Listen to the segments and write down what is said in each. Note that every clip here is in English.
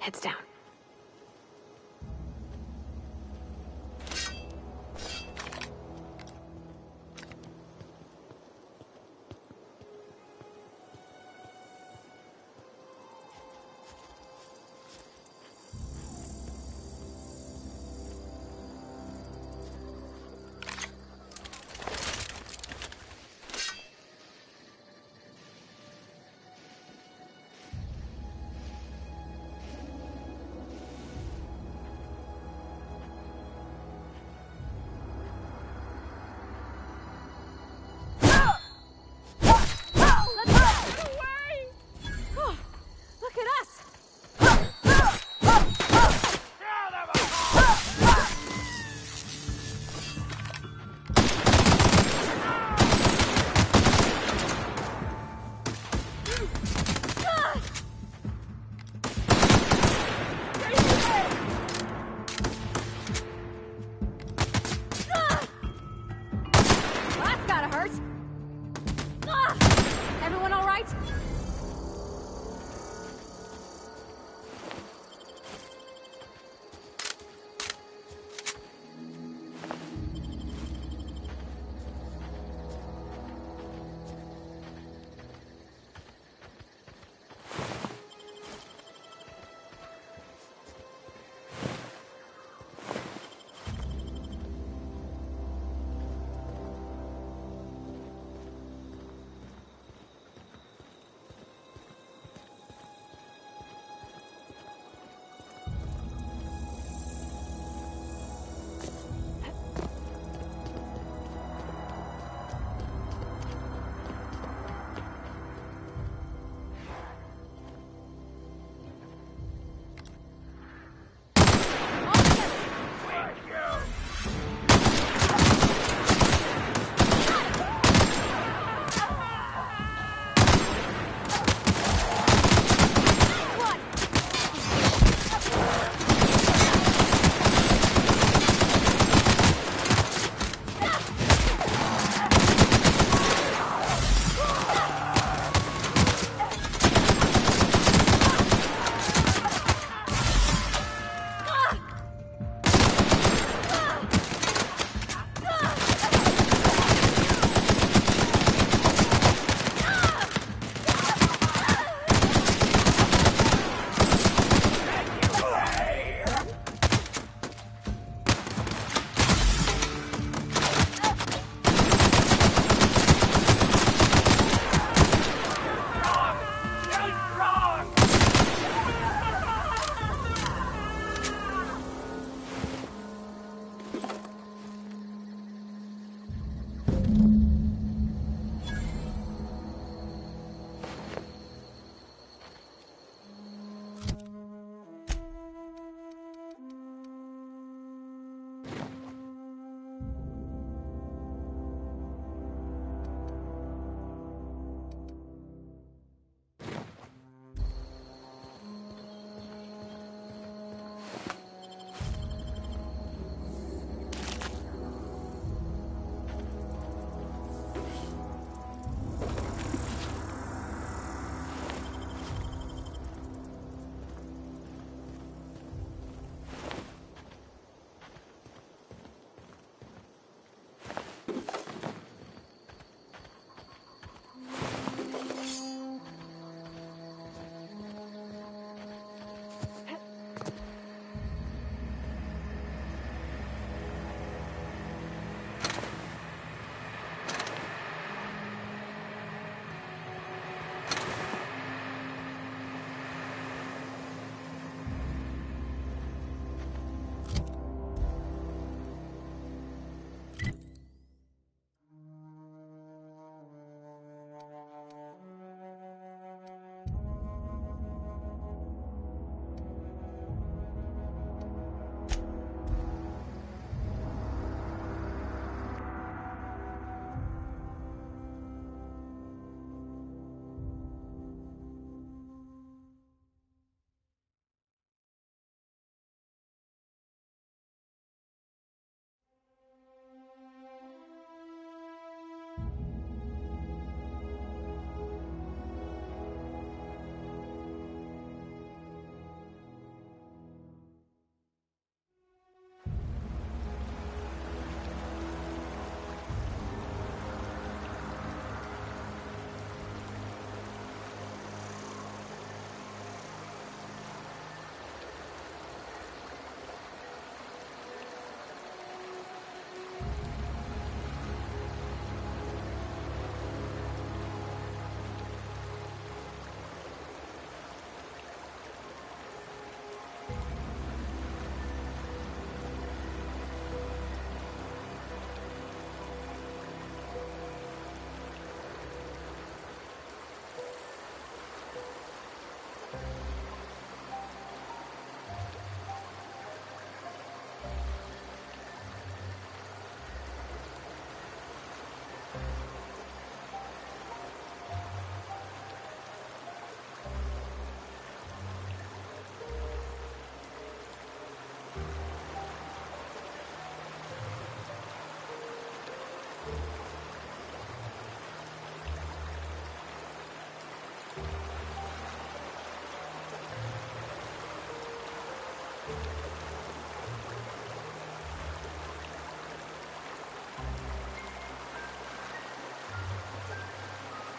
Heads down.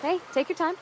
Hey, take your time.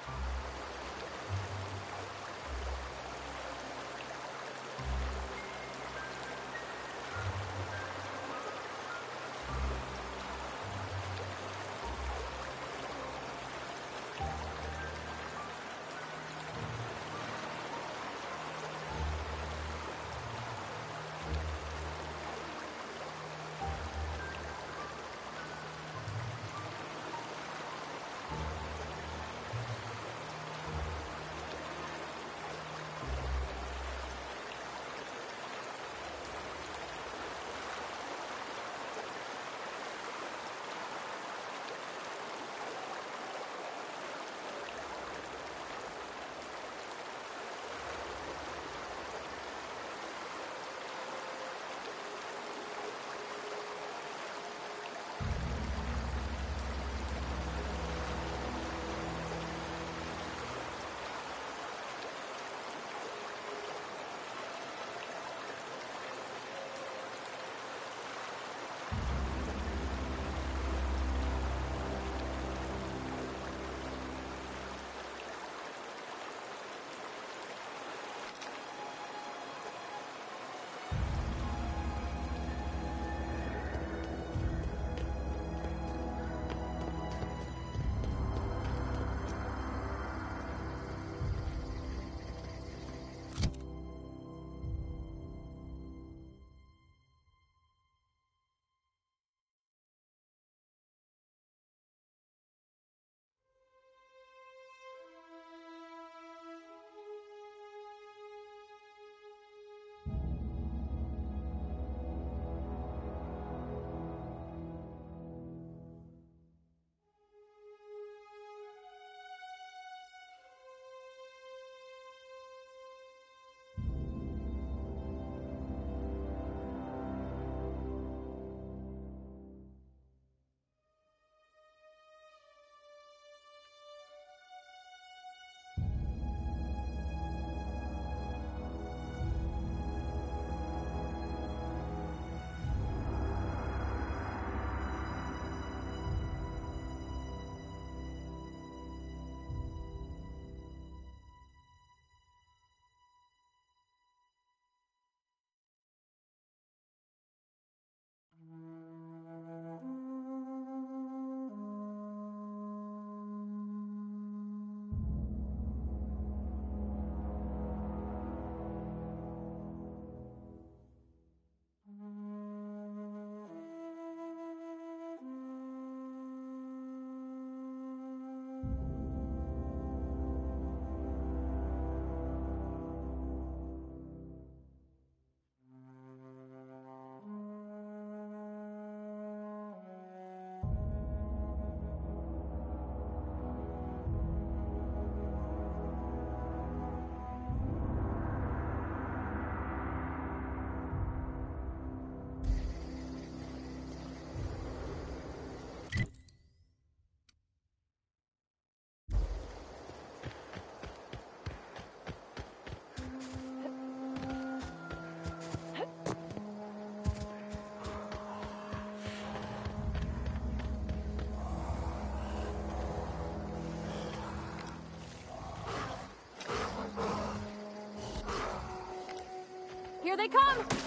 Here they come!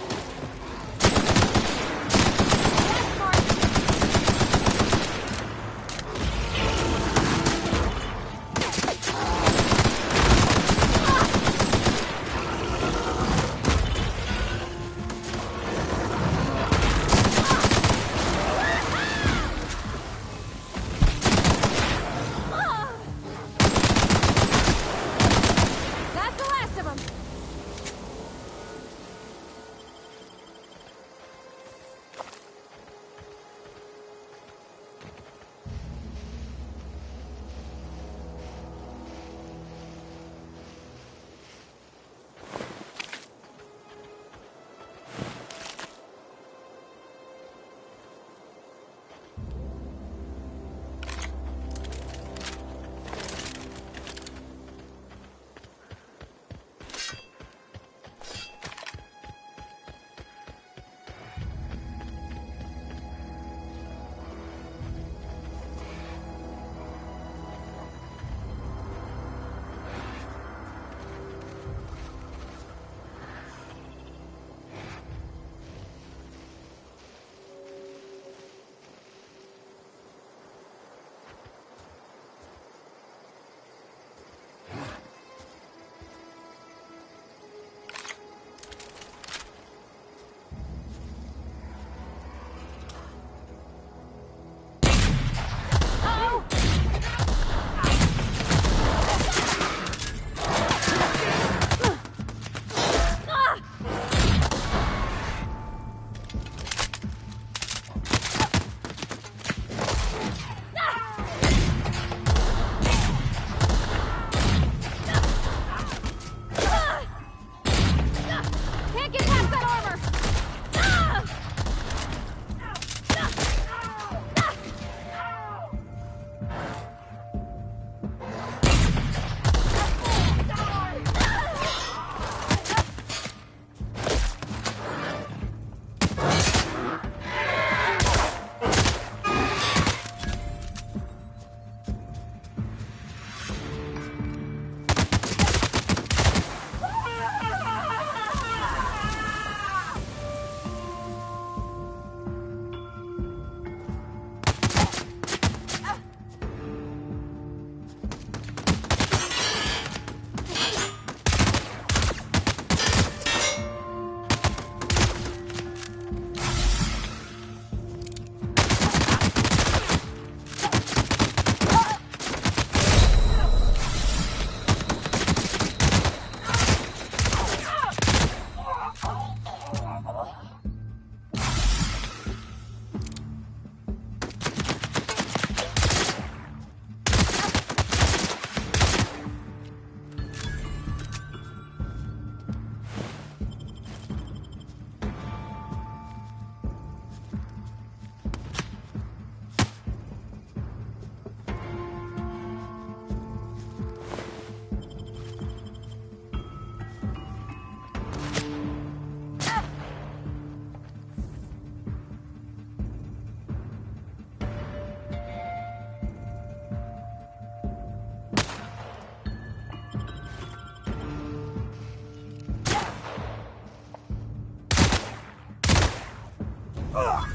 Got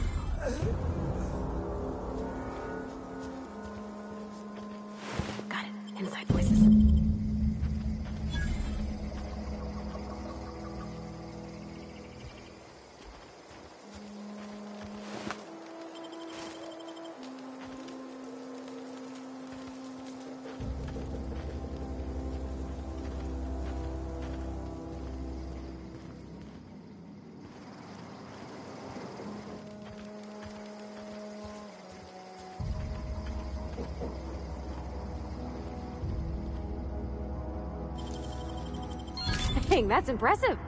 it. Inside voices. Dang, that's impressive.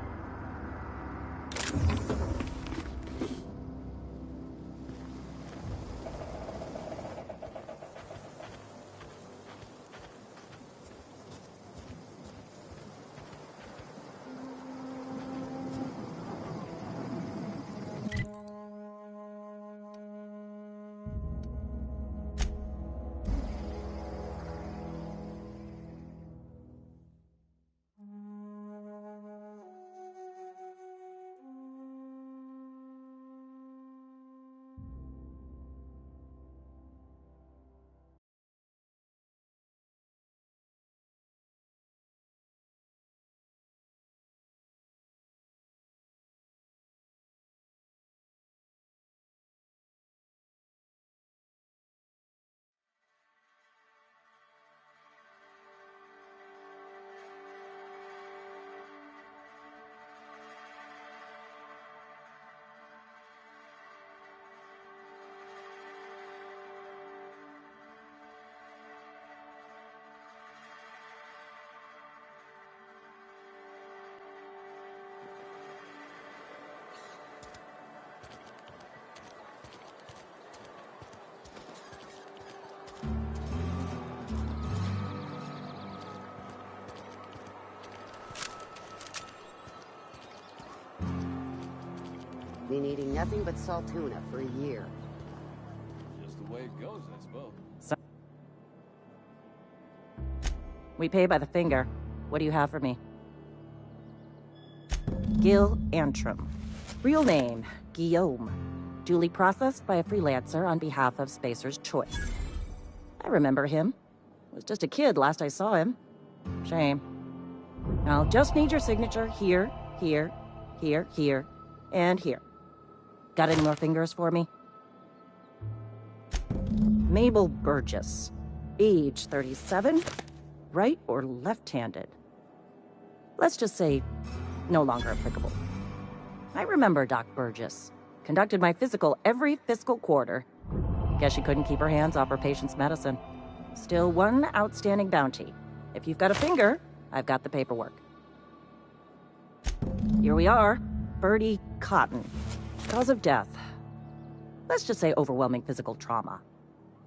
Been eating nothing but salt tuna for a year. Just the way it goes, I suppose. We pay by the finger. What do you have for me? Gil Antrim. Real name, Guillaume. Duly processed by a freelancer on behalf of Spacer's Choice. I remember him. Was just a kid last I saw him. Shame. I'll just need your signature here, here, here, here, and here. Got any more fingers for me? Mabel Burgess. Age 37. Right or left-handed? Let's just say no longer applicable. I remember Doc Burgess. Conducted my physical every fiscal quarter. Guess she couldn't keep her hands off her patient's medicine. Still one outstanding bounty. If you've got a finger, I've got the paperwork. Here we are. Bertie Cotton. Cause of death. Let's just say overwhelming physical trauma.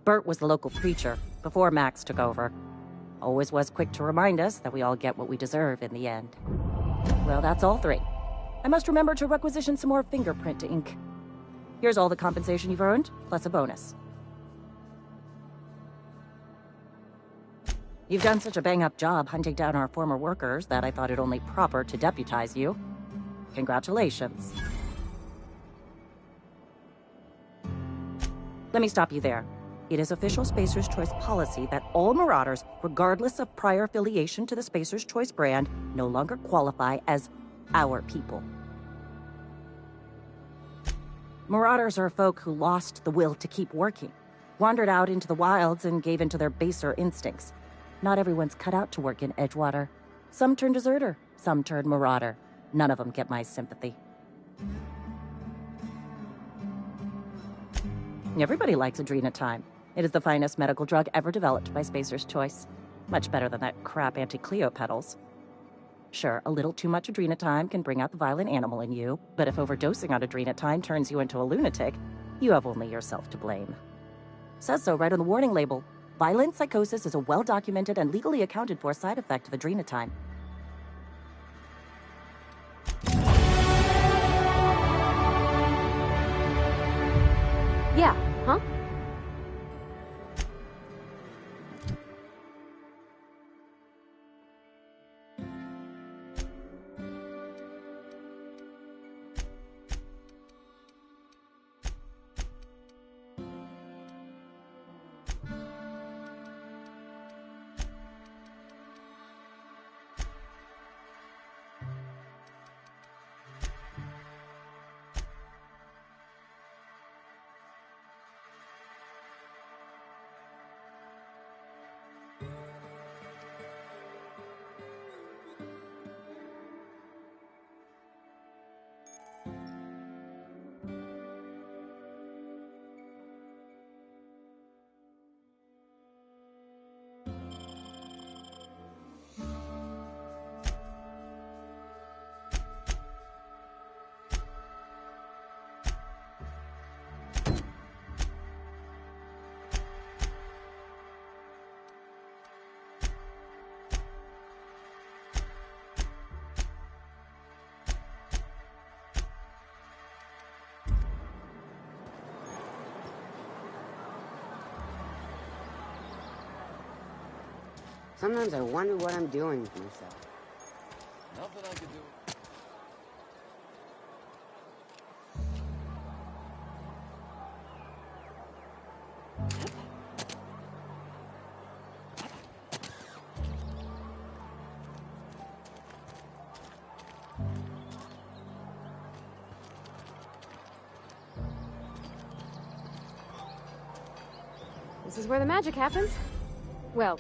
Bert was the local preacher before Max took over. Always was quick to remind us that we all get what we deserve in the end. Well, that's all three. I must remember to requisition some more fingerprint ink. Here's all the compensation you've earned, plus a bonus. You've done such a bang-up job hunting down our former workers that I thought it only proper to deputize you. Congratulations. Let me stop you there. It is official Spacer's Choice policy that all Marauders, regardless of prior affiliation to the Spacer's Choice brand, no longer qualify as our people. Marauders are folk who lost the will to keep working, wandered out into the wilds and gave into their baser instincts. Not everyone's cut out to work in Edgewater. Some turn deserter, some turn Marauder. None of them get my sympathy. Everybody likes Adrenatime. It is the finest medical drug ever developed by Spacer's Choice. Much better than that crap anti-Cleo pedals. Sure, a little too much Adrenatime can bring out the violent animal in you, but if overdosing on Adrenatime turns you into a lunatic, you have only yourself to blame. Says so right on the warning label. Violent psychosis is a well-documented and legally accounted for side effect of Adrenatime. Yeah, huh? Sometimes I wonder what I'm doing with myself. Nothing I can do. This is where the magic happens. Well,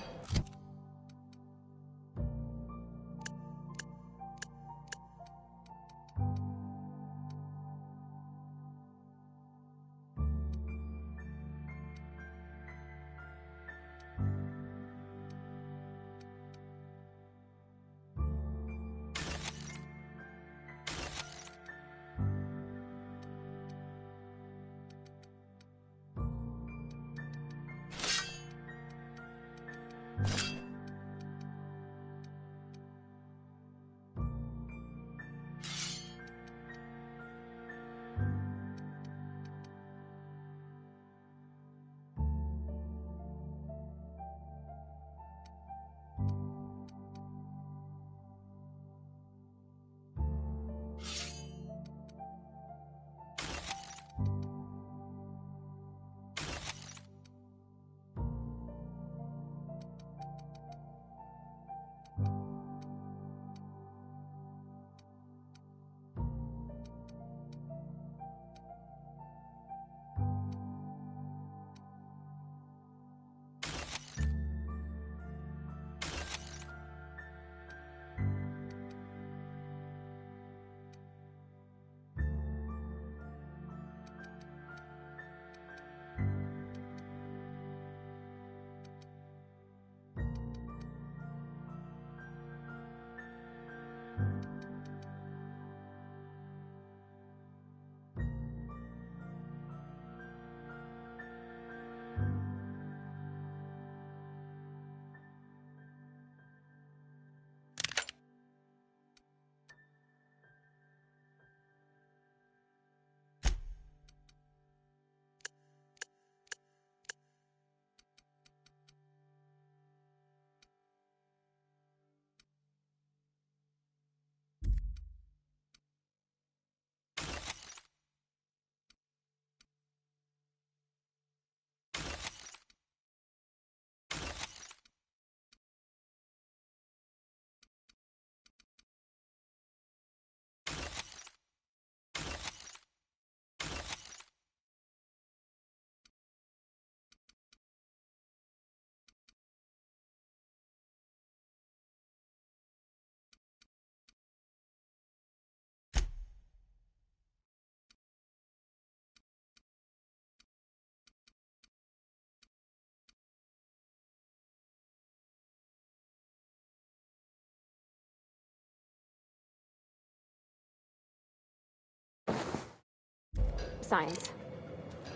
science.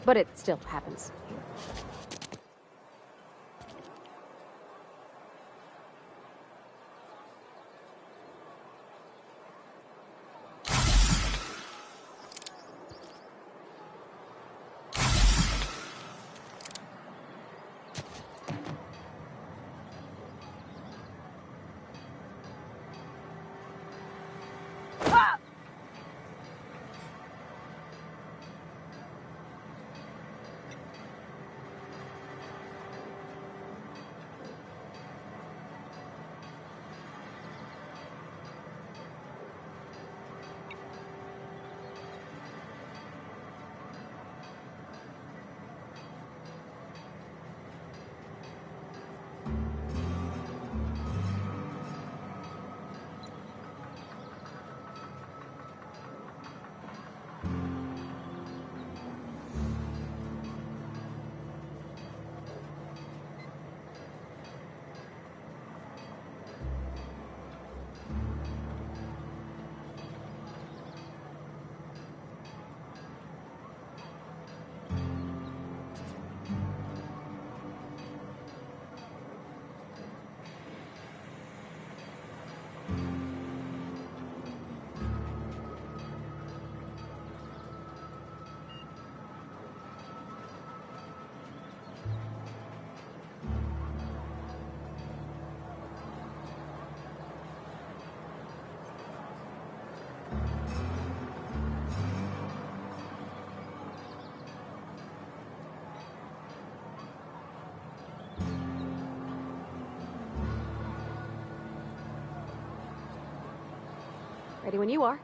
But it still happens. Ready when you are.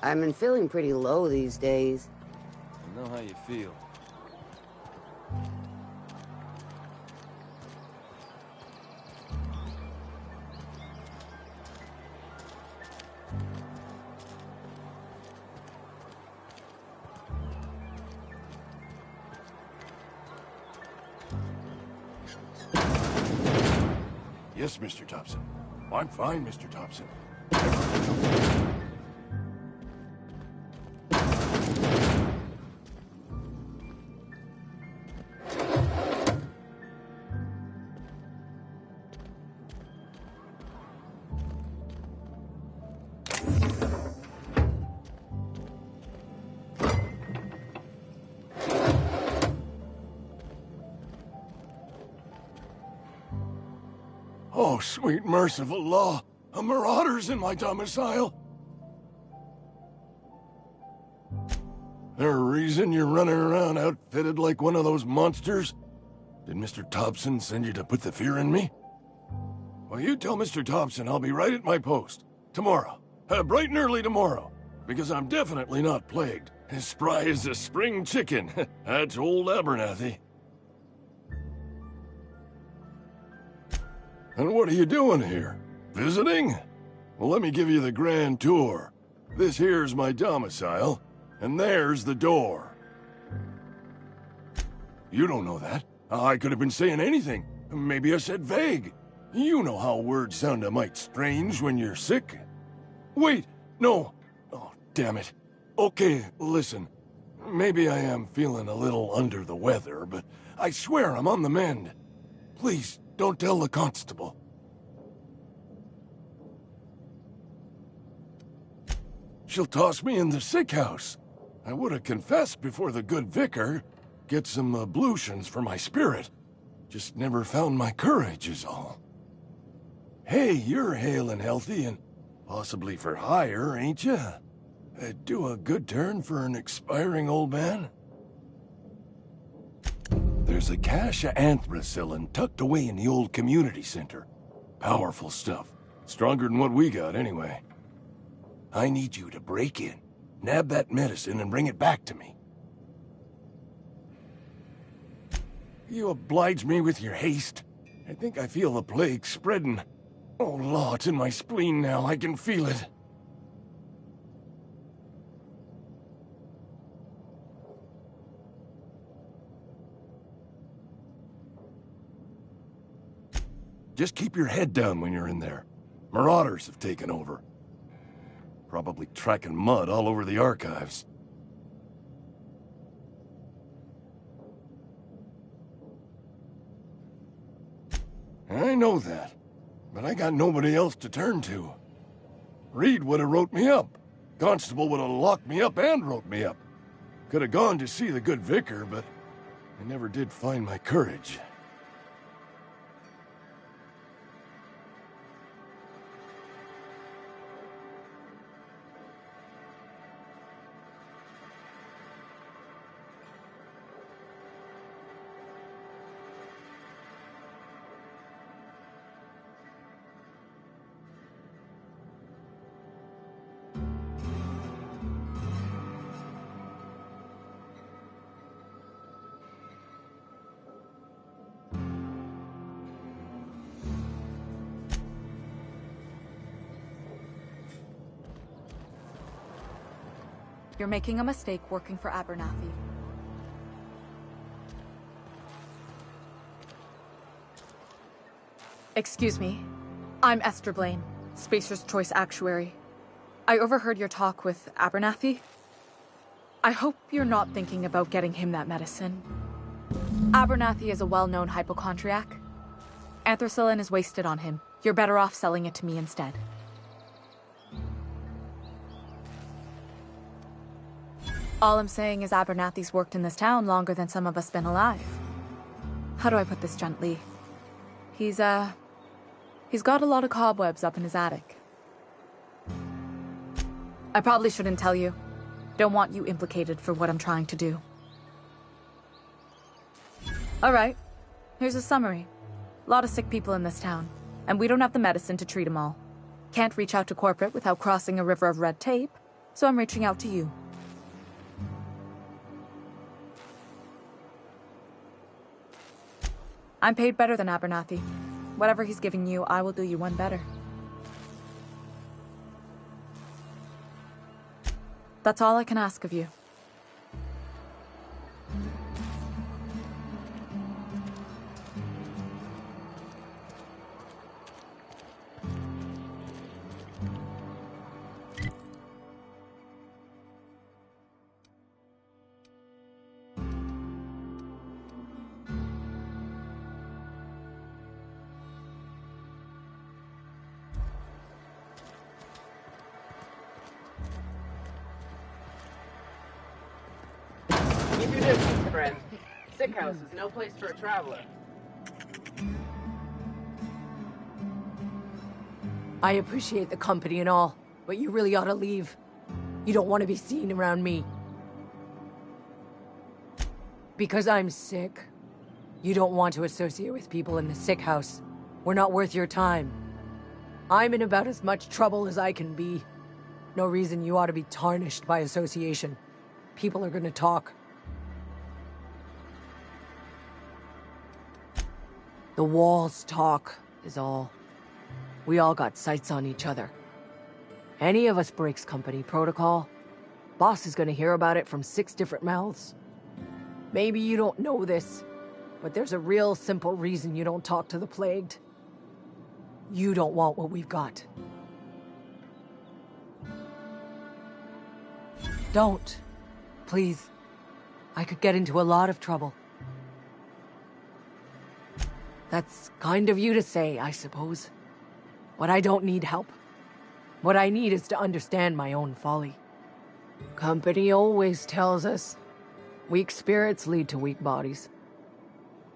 I've been feeling pretty low these days. I know how you feel. Yes, Mr. Thompson. I'm fine, Mr. Thompson. Oh, sweet merciful law! A marauder's in my domicile! There a reason you're running around outfitted like one of those monsters? Did Mr. Thompson send you to put the fear in me? Well, you tell Mr. Thompson I'll be right at my post. Tomorrow. Bright and early tomorrow. Because I'm definitely not plagued. As spry as a spring chicken. That's old Abernathy. And what are you doing here? Visiting? Well, let me give you the grand tour. This here's my domicile. And there's the door. You don't know that. I could have been saying anything. Maybe I said vague. You know how words sound a mite strange when you're sick. Wait, no. Oh, damn it. Okay, listen. Maybe I am feeling a little under the weather, but I swear I'm on the mend. Please, don't tell the constable. She'll toss me in the sick house. I would have confessed before the good vicar. Get some ablutions for my spirit. Just never found my courage is all. Hey, you're hale and healthy and possibly for hire, ain't you? Do a good turn for an expiring old man? There's a cache of anthracillin tucked away in the old community center. Powerful stuff. Stronger than what we got, anyway. I need you to break in, nab that medicine, and bring it back to me. You oblige me with your haste. I think I feel the plague spreading. Oh, Law, it's in my spleen now. I can feel it. Just keep your head down when you're in there. Marauders have taken over. Probably tracking mud all over the archives. I know that, but I got nobody else to turn to. Reed would have wrote me up. Constable would have locked me up and wrote me up. Could have gone to see the good vicar, but I never did find my courage. You're making a mistake working for Abernathy. Excuse me. I'm Esther Blaine, Spacer's Choice Actuary. I overheard your talk with Abernathy. I hope you're not thinking about getting him that medicine. Abernathy is a well-known hypochondriac. Anthracillin is wasted on him. You're better off selling it to me instead. All I'm saying is Abernathy's worked in this town longer than some of us been alive. How do I put this gently? He's got a lot of cobwebs up in his attic. I probably shouldn't tell you. Don't want you implicated for what I'm trying to do. Alright, here's a summary. A lot of sick people in this town, and we don't have the medicine to treat them all. Can't reach out to corporate without crossing a river of red tape, so I'm reaching out to you. I'm paid better than Abernathy. Whatever he's giving you, I will do you one better. That's all I can ask of you. Keep your distance, friend. Sick house is no place for a traveler. I appreciate the company and all, but you really ought to leave. You don't want to be seen around me. Because I'm sick. You don't want to associate with people in the sick house. We're not worth your time. I'm in about as much trouble as I can be. No reason you ought to be tarnished by association. People are gonna talk. The walls talk, is all. We all got sights on each other. Any of us breaks company protocol, Boss is gonna hear about it from 6 different mouths. Maybe you don't know this, but there's a real simple reason you don't talk to the Plagued. You don't want what we've got. Don't. Please. I could get into a lot of trouble. That's kind of you to say, I suppose. But I don't need help. What I need is to understand my own folly. Company always tells us, weak spirits lead to weak bodies.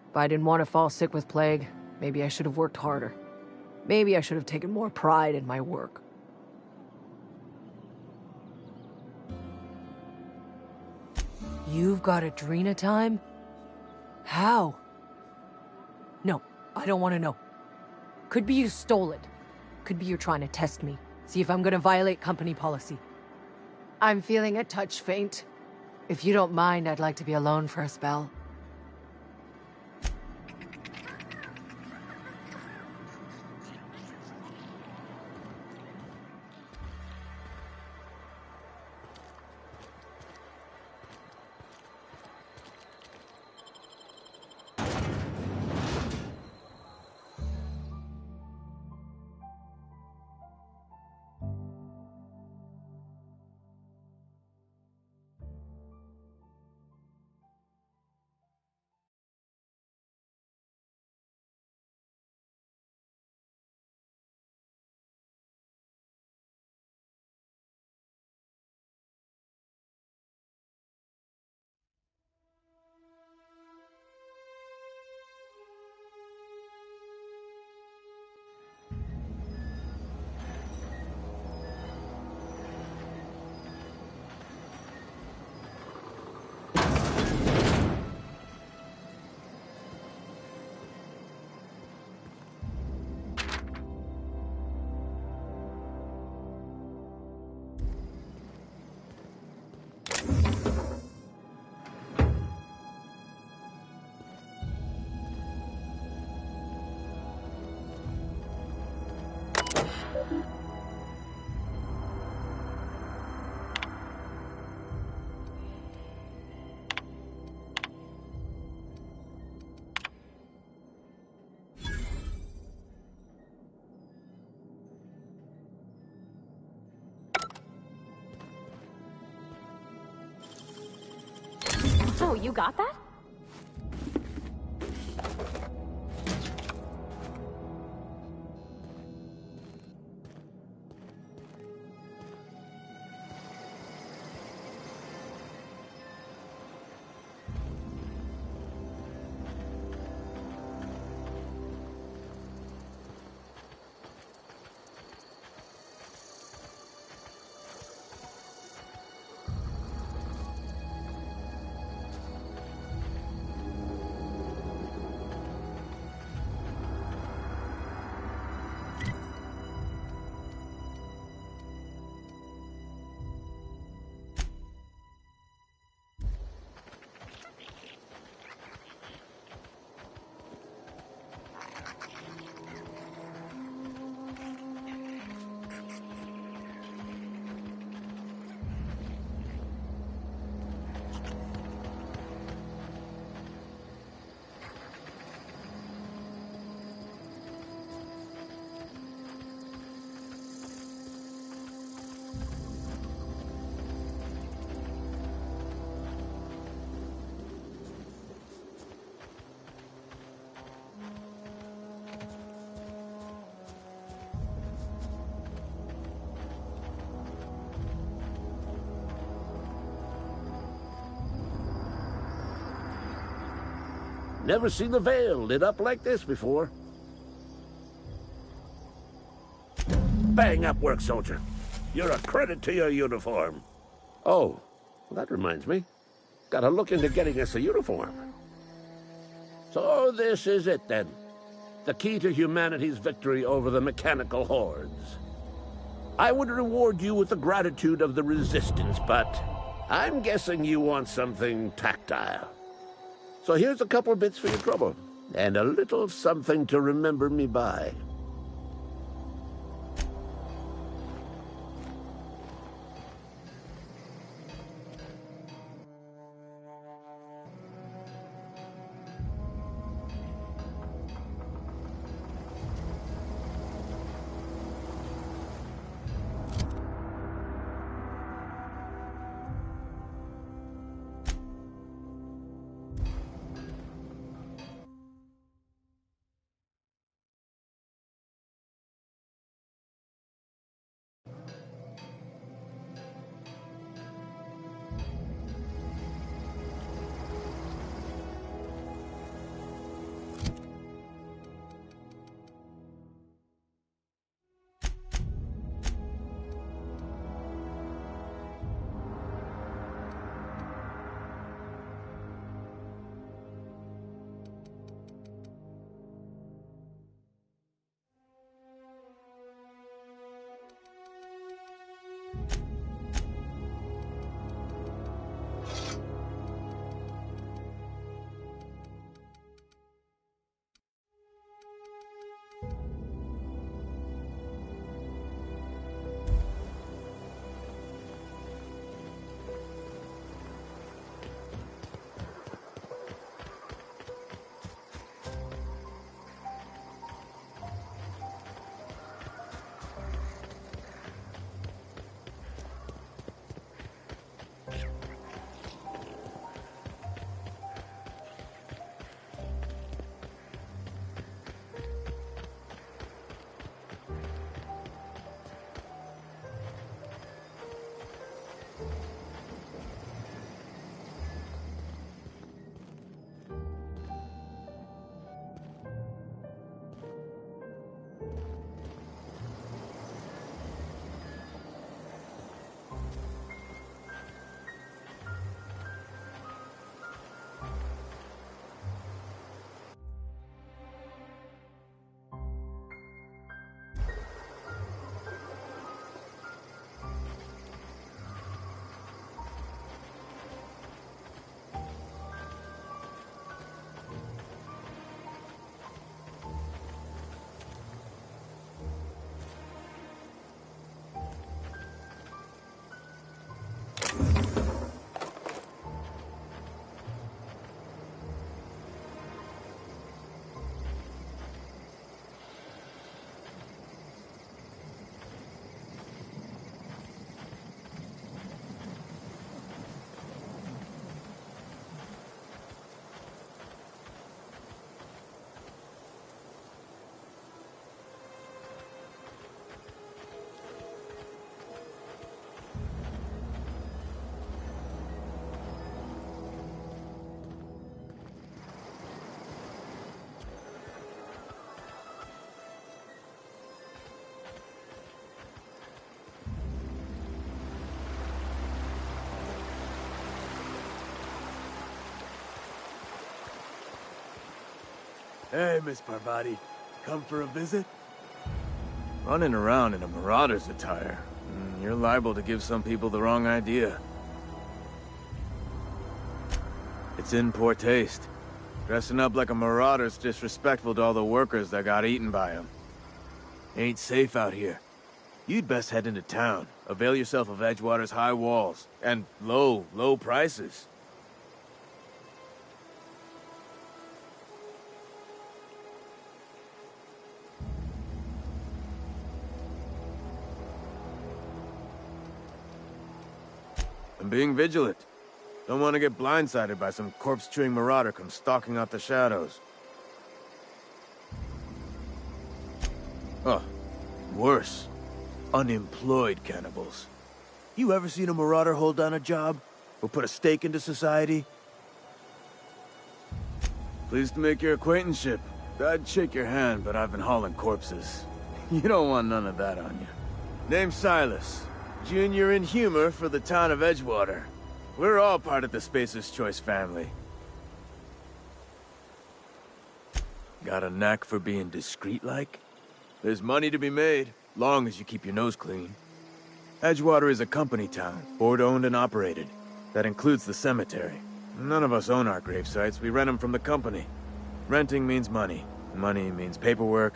If I didn't want to fall sick with plague, maybe I should have worked harder. Maybe I should have taken more pride in my work. You've got Adrena time? How? No, I don't want to know. Could be you stole it. Could be you're trying to test me. See if I'm gonna violate company policy. I'm feeling a touch faint. If you don't mind, I'd like to be alone for a spell. Oh, you got that? Never seen the Vale lit up like this before. Bang up work, soldier. You're a credit to your uniform. Oh, well, that reminds me. Gotta look into getting us a uniform. So this is it, then. The key to humanity's victory over the mechanical hordes. I would reward you with the gratitude of the Resistance, but I'm guessing you want something tactile. So here's a couple bits for your trouble, and a little something to remember me by. Hey, Miss Parvati. Come for a visit? Running around in a marauder's attire. You're liable to give some people the wrong idea. It's in poor taste. Dressing up like a marauder's disrespectful to all the workers that got eaten by him. Ain't safe out here. You'd best head into town. Avail yourself of Edgewater's high walls. And low prices. And being vigilant. Don't want to get blindsided by some corpse-chewing marauder come stalking out the shadows. Oh, worse. Unemployed cannibals. You ever seen a marauder hold down a job? Or put a stake into society? Pleased to make your acquaintanceship. I'd shake your hand, but I've been hauling corpses. You don't want none of that on you. Name's Silas. Junior in humor for the town of Edgewater. We're all part of the Spacer's Choice family. Got a knack for being discreet-like? There's money to be made, long as you keep your nose clean. Edgewater is a company town, board-owned and operated. That includes the cemetery. None of us own our grave sites, we rent them from the company. Renting means money. Money means paperwork.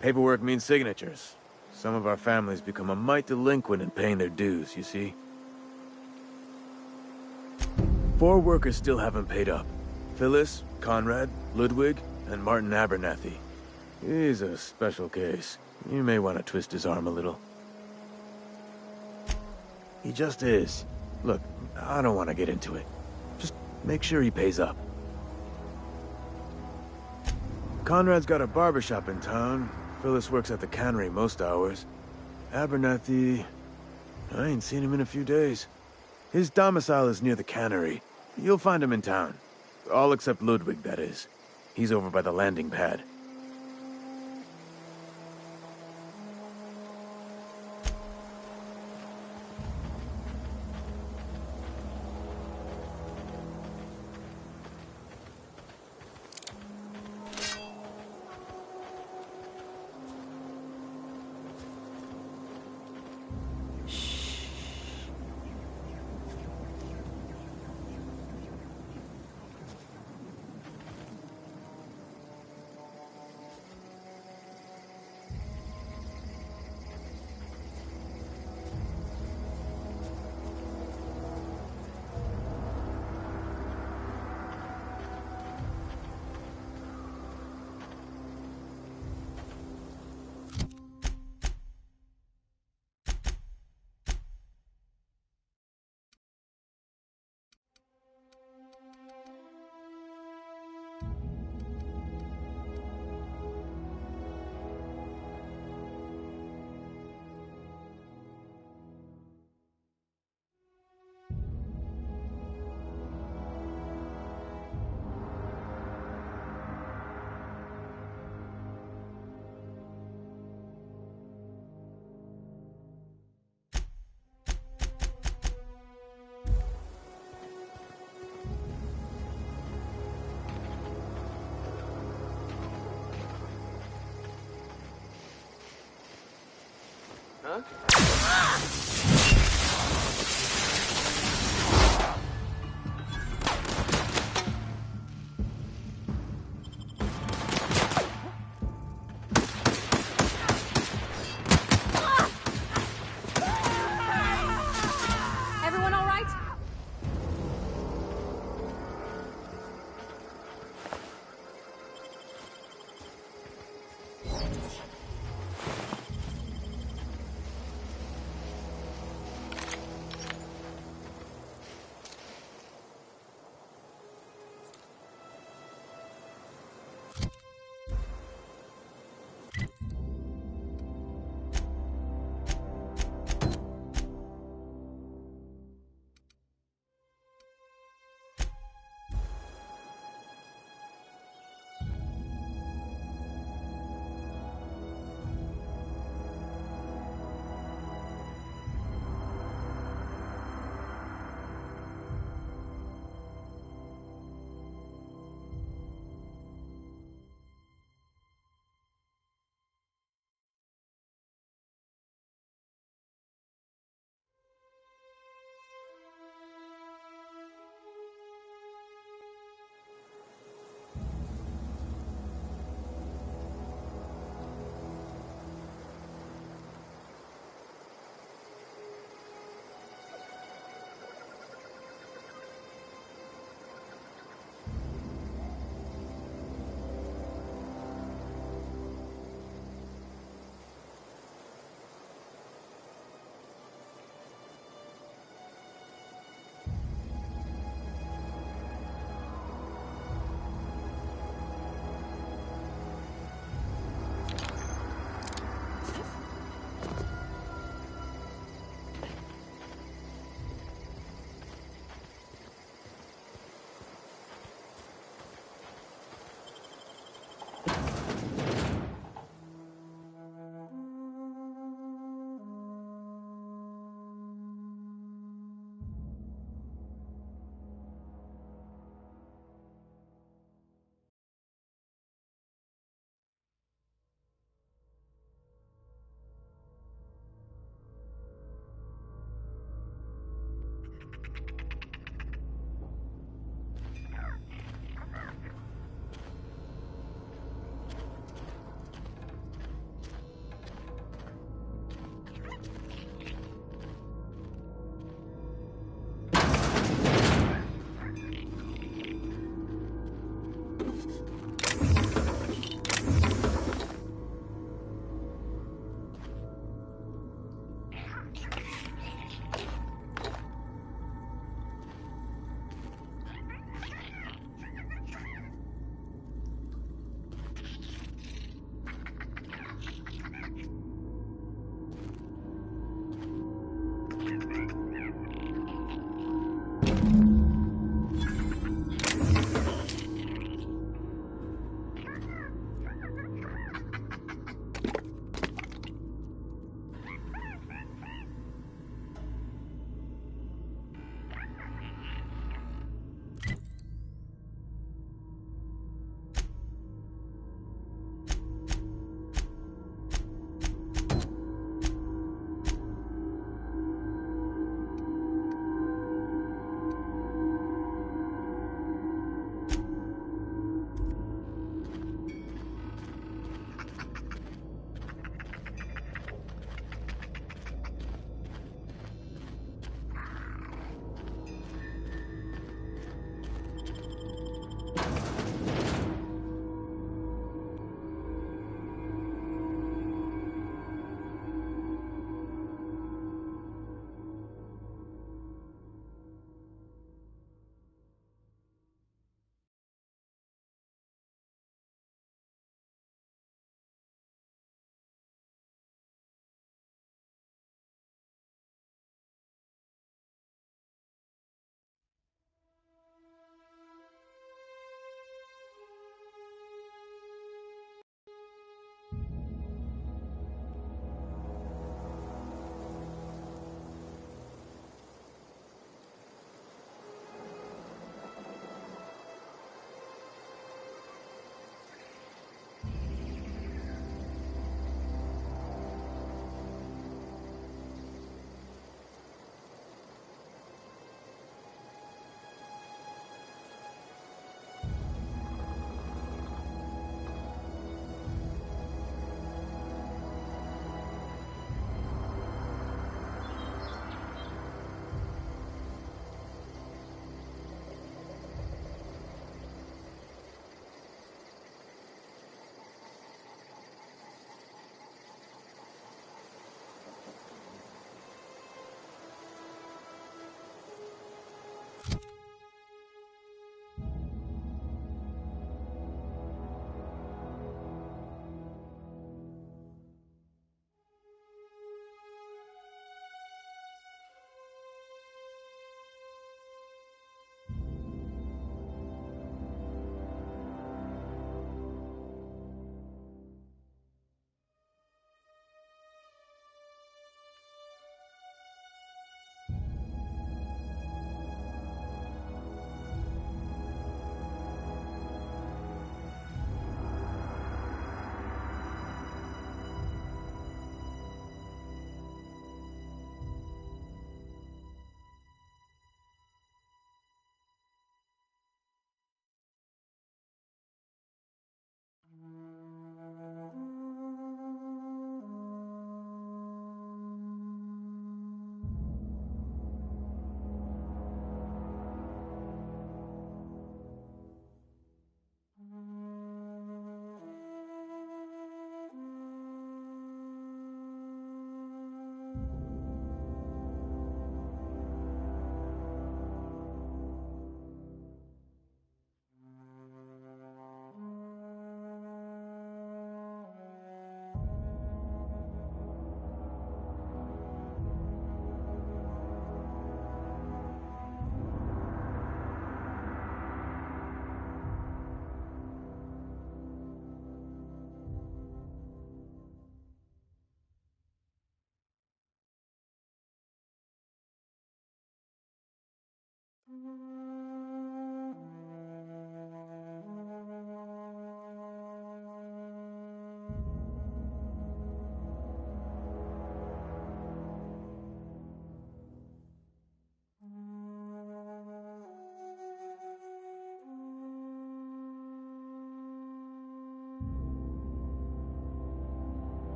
Paperwork means signatures. Some of our families become a mite delinquent in paying their dues, you see? 4 workers still haven't paid up. Phyllis, Conrad, Ludwig, and Martin Abernathy. He's a special case. You may want to twist his arm a little. He just is. Look, I don't want to get into it. Just make sure he pays up. Conrad's got a barbershop in town. Phyllis works at the cannery most hours. Abernathy... I ain't seen him in a few days. His domicile is near the cannery. You'll find him in town. All except Ludwig, that is. He's over by the landing pad. Everyone all right?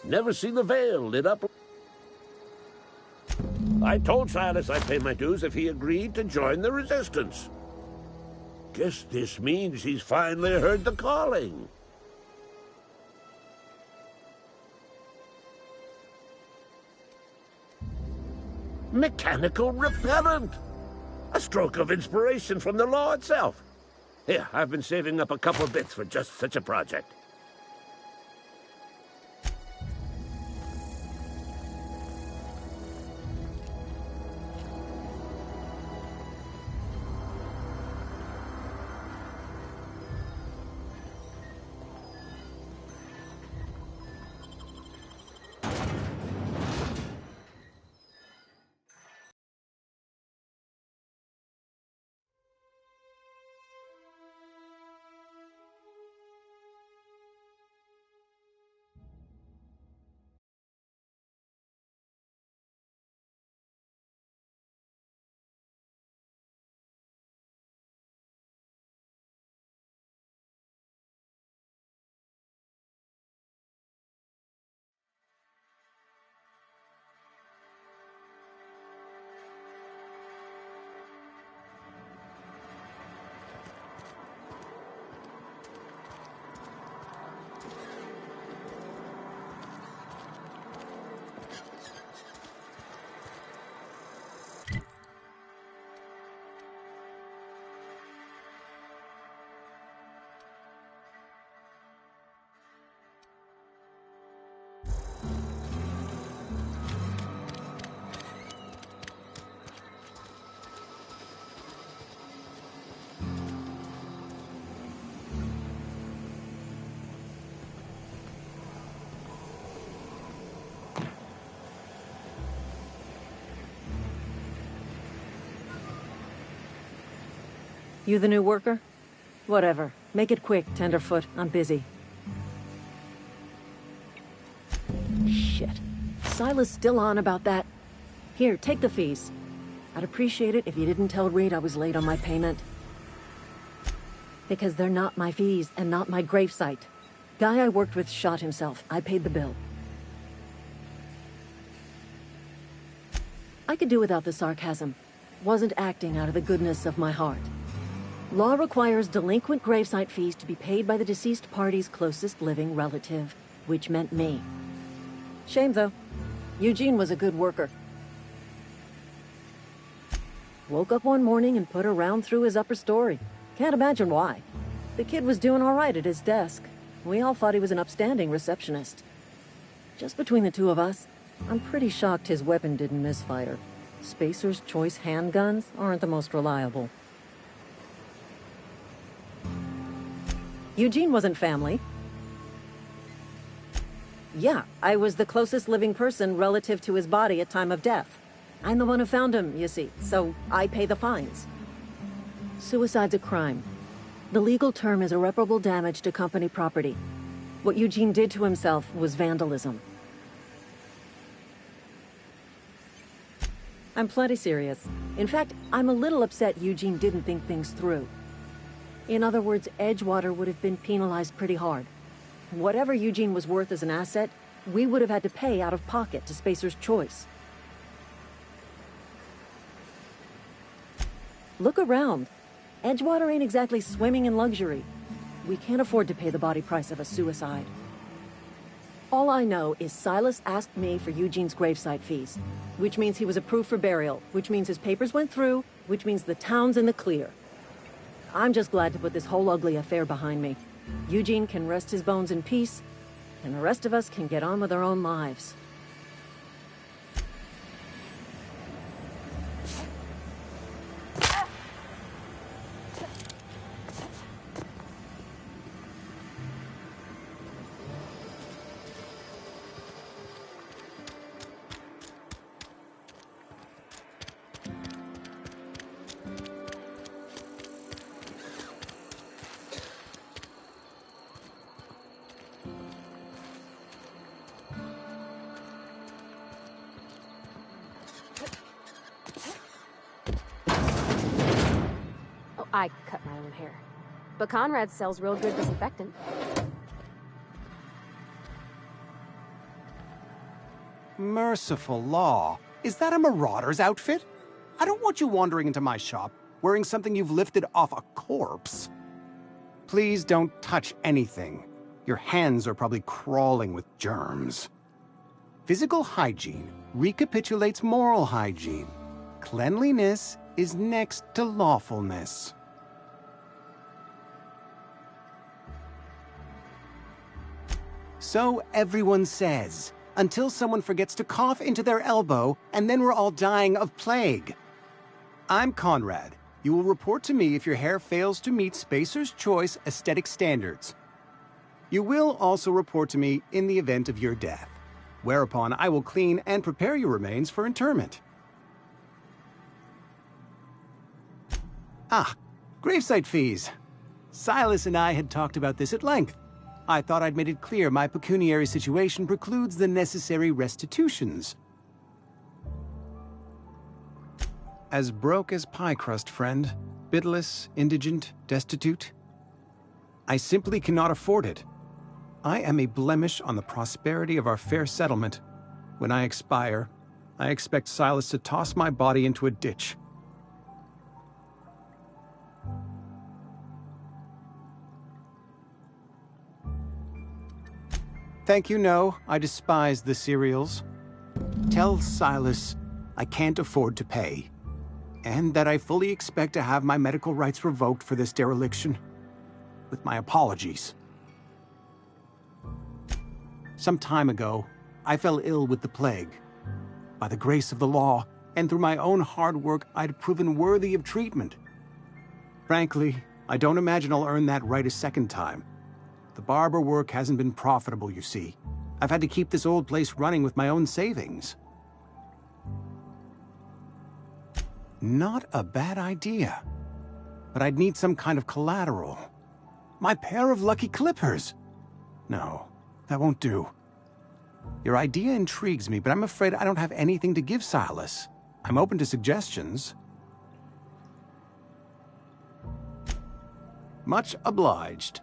Never seen the Vale lit up. I told Silas I'd pay my dues if he agreed to join the Resistance. Guess this means he's finally heard the calling. Mechanical repellent! A stroke of inspiration from the law itself. Here, I've been saving up a couple bits for just such a project. You the new worker? Whatever. Make it quick, Tenderfoot. I'm busy. Shit. Silas still on about that. Here, take the fees. I'd appreciate it if you didn't tell Reed I was late on my payment. Because they're not my fees and not my gravesite. Guy I worked with shot himself. I paid the bill. I could do without the sarcasm. Wasn't acting out of the goodness of my heart. Law requires delinquent gravesite fees to be paid by the deceased party's closest living relative, which meant me. Shame, though. Eugene was a good worker. Woke up one morning and put a round through his upper story. Can't imagine why. The kid was doing all right at his desk. We all thought he was an upstanding receptionist. Just between the two of us, I'm pretty shocked his weapon didn't misfire. Spacer's Choice handguns aren't the most reliable. Eugene wasn't family. Yeah, I was the closest living person relative to his body at time of death. I'm the one who found him, you see, so I pay the fines. Suicide's a crime. The legal term is irreparable damage to company property. What Eugene did to himself was vandalism. I'm plenty serious. In fact, I'm a little upset Eugene didn't think things through. In other words, Edgewater would have been penalized pretty hard. Whatever Eugene was worth as an asset, we would have had to pay out of pocket to Spacer's Choice. Look around. Edgewater ain't exactly swimming in luxury. We can't afford to pay the body price of a suicide. All I know is Silas asked me for Eugene's gravesite fees, which means he was approved for burial, which means his papers went through, which means the town's in the clear. I'm just glad to put this whole ugly affair behind me. Eugene can rest his bones in peace, and the rest of us can get on with our own lives. I cut my own hair. But Conrad sells real good disinfectant. Merciful law. Is that a marauder's outfit? I don't want you wandering into my shop wearing something you've lifted off a corpse. Please don't touch anything. Your hands are probably crawling with germs. Physical hygiene recapitulates moral hygiene. Cleanliness is next to lawfulness. So everyone says, until someone forgets to cough into their elbow, and then we're all dying of plague. I'm Conrad. You will report to me if your hair fails to meet Spacer's Choice aesthetic standards. You will also report to me in the event of your death, whereupon I will clean and prepare your remains for interment. Ah, gravesite fees. Silas and I had talked about this at length. I thought I'd made it clear my pecuniary situation precludes the necessary restitutions. As broke as pie crust, friend. Bidless, indigent, destitute. I simply cannot afford it. I am a blemish on the prosperity of our fair settlement. When I expire, I expect Silas to toss my body into a ditch. Thank you, no. I despise the cereals. Tell Silas I can't afford to pay, and that I fully expect to have my medical rights revoked for this dereliction. With my apologies. Some time ago, I fell ill with the plague. By the grace of the law, and through my own hard work, I'd proven worthy of treatment. Frankly, I don't imagine I'll earn that right a second time. The barber work hasn't been profitable, you see. I've had to keep this old place running with my own savings. Not a bad idea. but I'd need some kind of collateral. My pair of lucky clippers! No, that won't do. Your idea intrigues me, but I'm afraid I don't have anything to give Silas. I'm open to suggestions. Much obliged.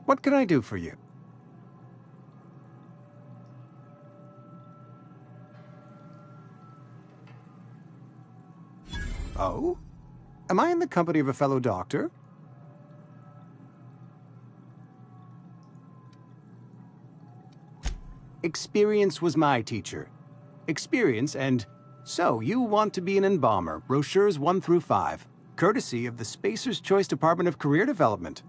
What can I do for you? Oh? Am I in the company of a fellow doctor? Experience was my teacher. Experience and... So, you want to be an embalmer, brochures 1 through 5, courtesy of the Spacer's Choice Department of Career Development.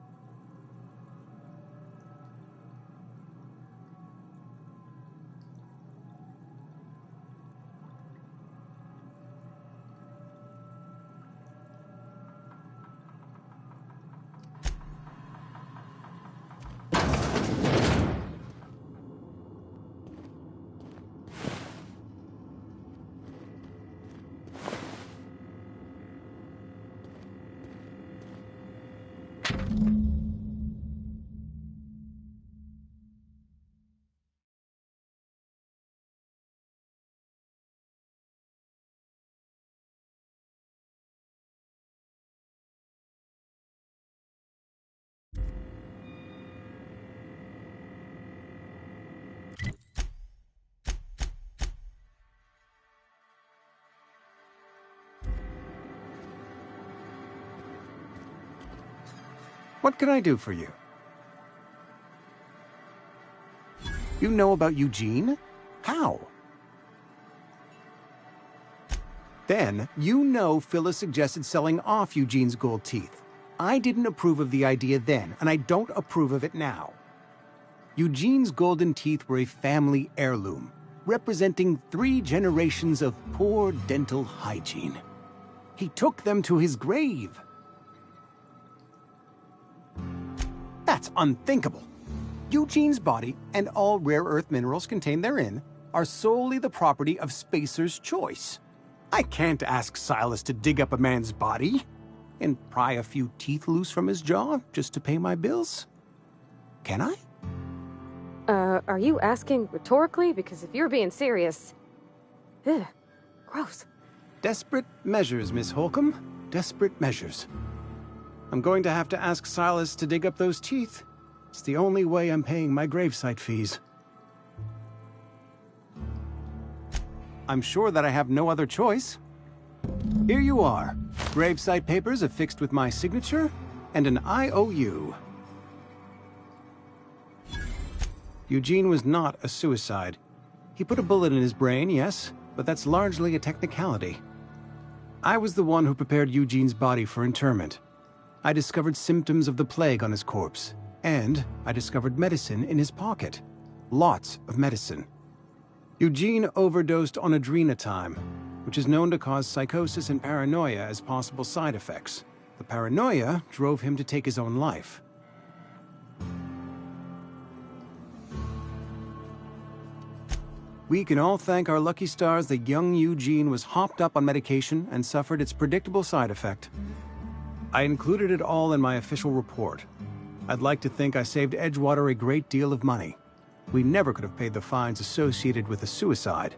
What can I do for you? You know about Eugene? How? Then, you know Phyllis suggested selling off Eugene's gold teeth. I didn't approve of the idea then, and I don't approve of it now. Eugene's golden teeth were a family heirloom, representing 3 generations of poor dental hygiene. He took them to his grave. That's unthinkable. Eugene's body and all rare earth minerals contained therein are solely the property of Spacer's Choice. I can't ask Silas to dig up a man's body and pry a few teeth loose from his jaw just to pay my bills. Can I? Are you asking rhetorically? Because if you're being serious... Ugh, gross. Desperate measures, Miss Holcomb. Desperate measures. I'm going to have to ask Silas to dig up those teeth. It's the only way I'm paying my gravesite fees. I'm sure that I have no other choice. Here you are. Gravesite papers affixed with my signature and an IOU. Eugene was not a suicide. He put a bullet in his brain, yes, but that's largely a technicality. I was the one who prepared Eugene's body for interment. I discovered symptoms of the plague on his corpse, and I discovered medicine in his pocket. Lots of medicine. Eugene overdosed on adrenatime, which is known to cause psychosis and paranoia as possible side effects. The paranoia drove him to take his own life. We can all thank our lucky stars that young Eugene was hopped up on medication and suffered its predictable side effect. I included it all in my official report. I'd like to think I saved Edgewater a great deal of money. We never could have paid the fines associated with a suicide.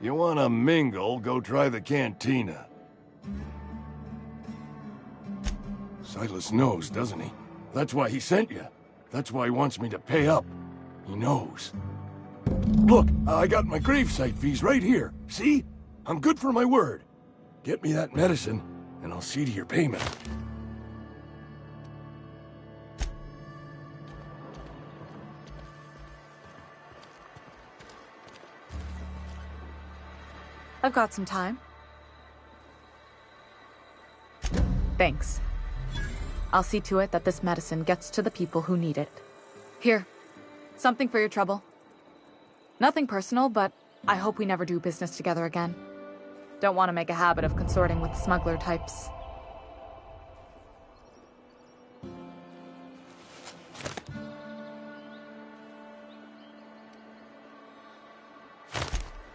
you wanna mingle, go try the cantina. Silas knows, doesn't he? That's why he sent you. That's why he wants me to pay up. He knows. Look, I got my gravesite fees right here. See? I'm good for my word. Get me that medicine, and I'll see to your payment. I've got some time. Thanks. I'll see to it that this medicine gets to the people who need it. Here, something for your trouble. Nothing personal, but I hope we never do business together again. Don't want to make a habit of consorting with smuggler types.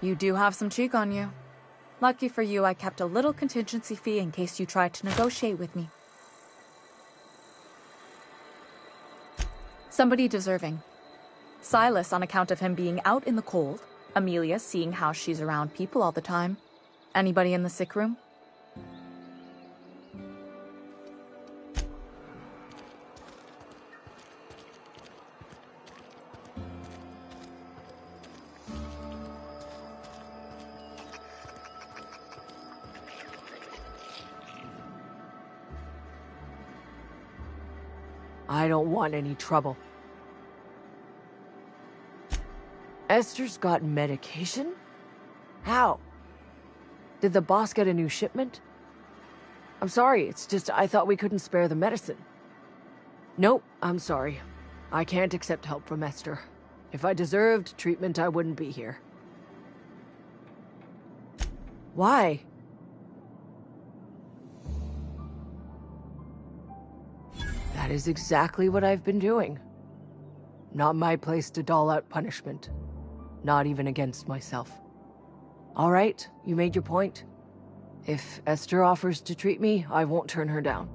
You do have some cheek on you. Lucky for you, I kept a little contingency fee in case you tried to negotiate with me. Somebody deserving. Silas on account of him being out in the cold. Amelia seeing how she's around people all the time. Anybody in the sick room? I don't want any trouble. Esther's got medication? How? Did the boss get a new shipment? I'm sorry, it's just I thought we couldn't spare the medicine. Nope, I'm sorry. I can't accept help from Esther. If I deserved treatment, I wouldn't be here. Why? That is exactly what I've been doing. Not my place to dole out punishment. Not even against myself. All right, you made your point. If Esther offers to treat me, I won't turn her down.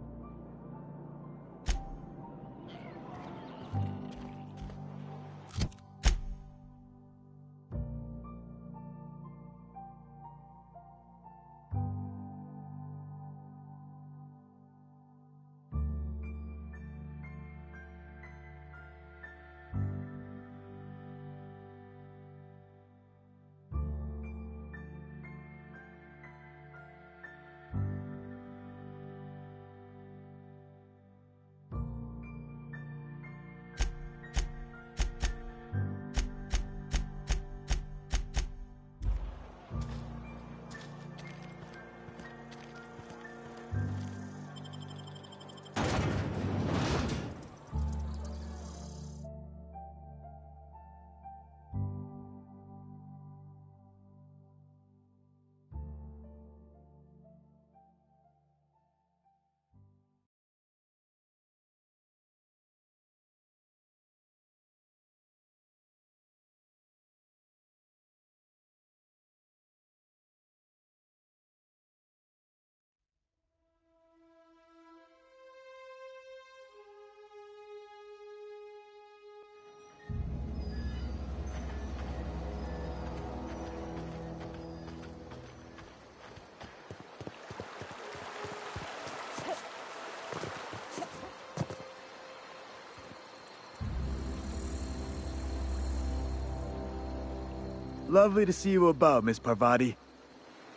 Lovely to see you about, Miss Parvati.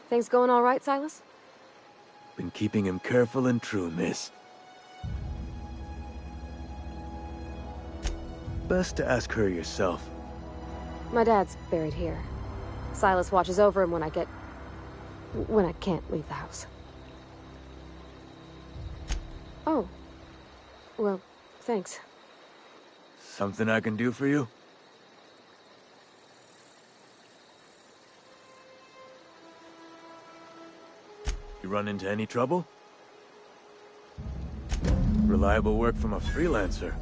Things going all right, Silas? Been keeping him careful and true, miss. Best to ask her yourself. My dad's buried here. Silas watches over him when I can't leave the house. Oh. Well, thanks. Something I can do for you? You run into any trouble? Reliable work from a freelancer.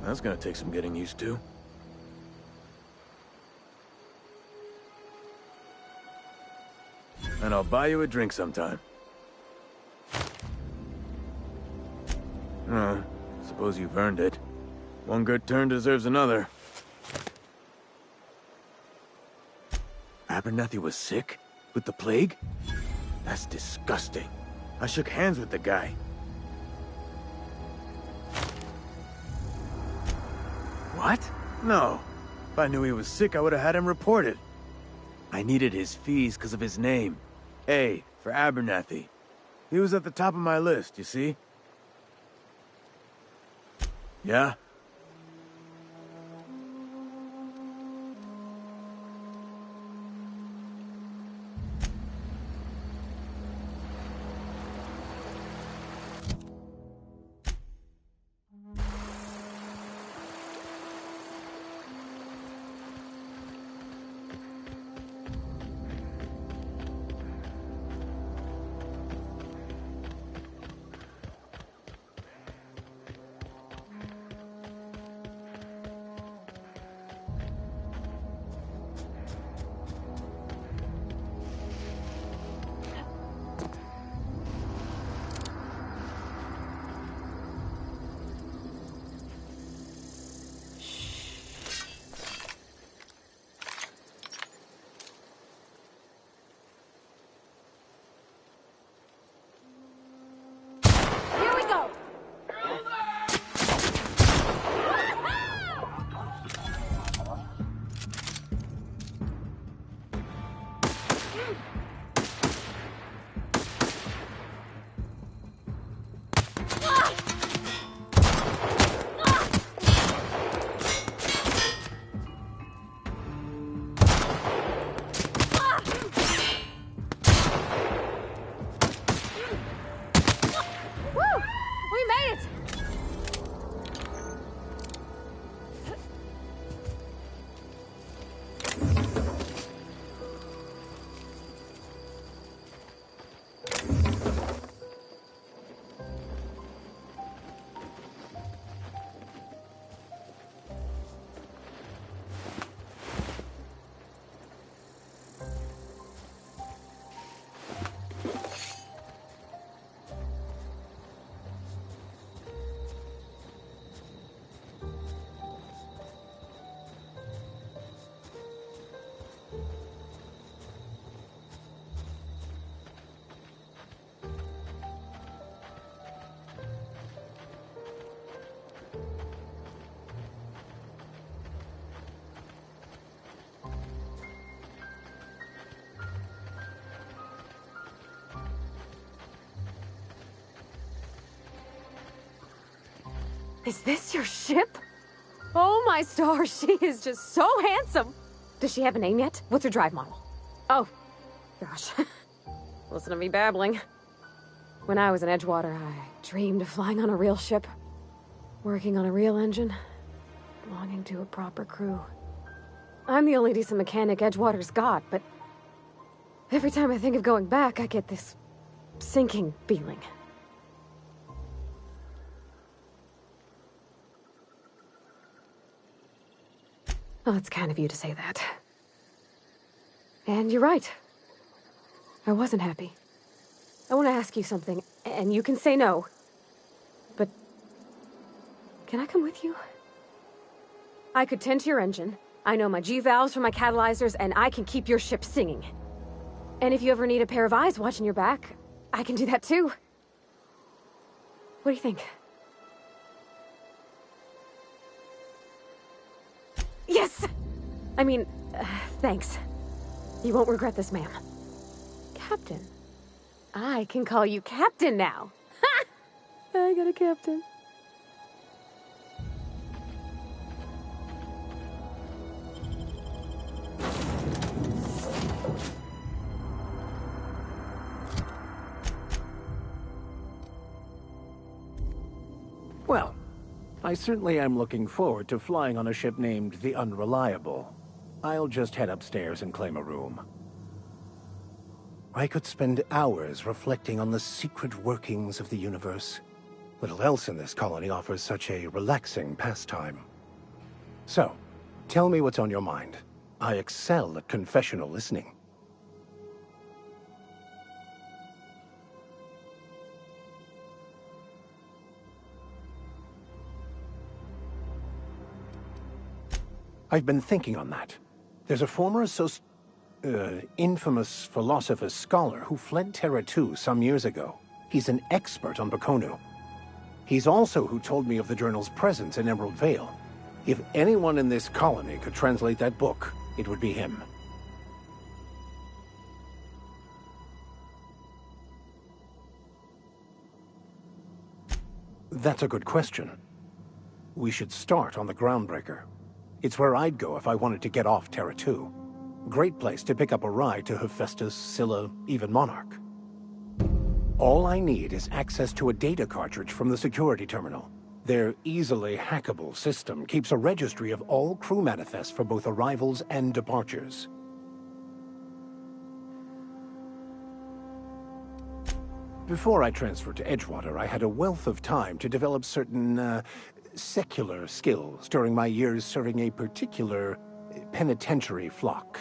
That's gonna take some getting used to. And I'll buy you a drink sometime. Oh, suppose you've earned it. One good turn deserves another. Abernathy was sick? With the plague? That's disgusting. I shook hands with the guy. What? No. If I knew he was sick, I would have had him reported. I needed his fees because of his name. A, for Abernathy. He was at the top of my list, you see? Yeah? Here we go! Woo! We made it! Is this your ship? Oh my stars, she is just so handsome. Does she have a name yet? What's her drive model? Oh, gosh. Listen to me babbling. When I was in Edgewater, I dreamed of flying on a real ship, working on a real engine, belonging to a proper crew. I'm the only decent mechanic Edgewater's got, but every time I think of going back, I get this sinking feeling. Well, it's kind of you to say that. And you're right. I wasn't happy. I want to ask you something, and you can say no. But can I come with you? I could tend to your engine. I know my G-valves from my catalyzers, and I can keep your ship singing. And if you ever need a pair of eyes watching your back, I can do that too. What do you think? Yes! I mean, thanks. You won't regret this, ma'am. Captain. I can call you Captain now. Ha! I got a captain. Well, I certainly am looking forward to flying on a ship named the Unreliable. I'll just head upstairs and claim a room. I could spend hours reflecting on the secret workings of the universe. Little else in this colony offers such a relaxing pastime. So, tell me what's on your mind. I excel at confessional listening. I've been thinking on that. There's a former infamous philosopher scholar who fled Terra 2 some years ago. He's an expert on Baconu. He's also who told me of the journal's presence in Emerald Vale. If anyone in this colony could translate that book, it would be him. That's a good question. We should start on the Groundbreaker. It's where I'd go if I wanted to get off Terra 2. Great place to pick up a ride to Hephaestus, Scylla, even Monarch. All I need is access to a data cartridge from the security terminal. Their easily hackable system keeps a registry of all crew manifests for both arrivals and departures. Before I transferred to Edgewater, I had a wealth of time to develop certain, secular skills during my years serving a particular penitentiary flock.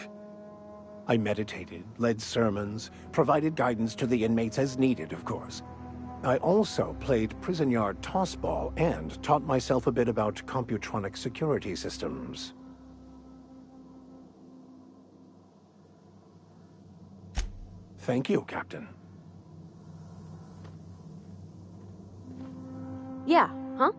I meditated, led sermons, provided guidance to the inmates as needed, of course. I also played prison yard tossball and taught myself a bit about computronic security systems. Thank you, Captain. Yeah, huh?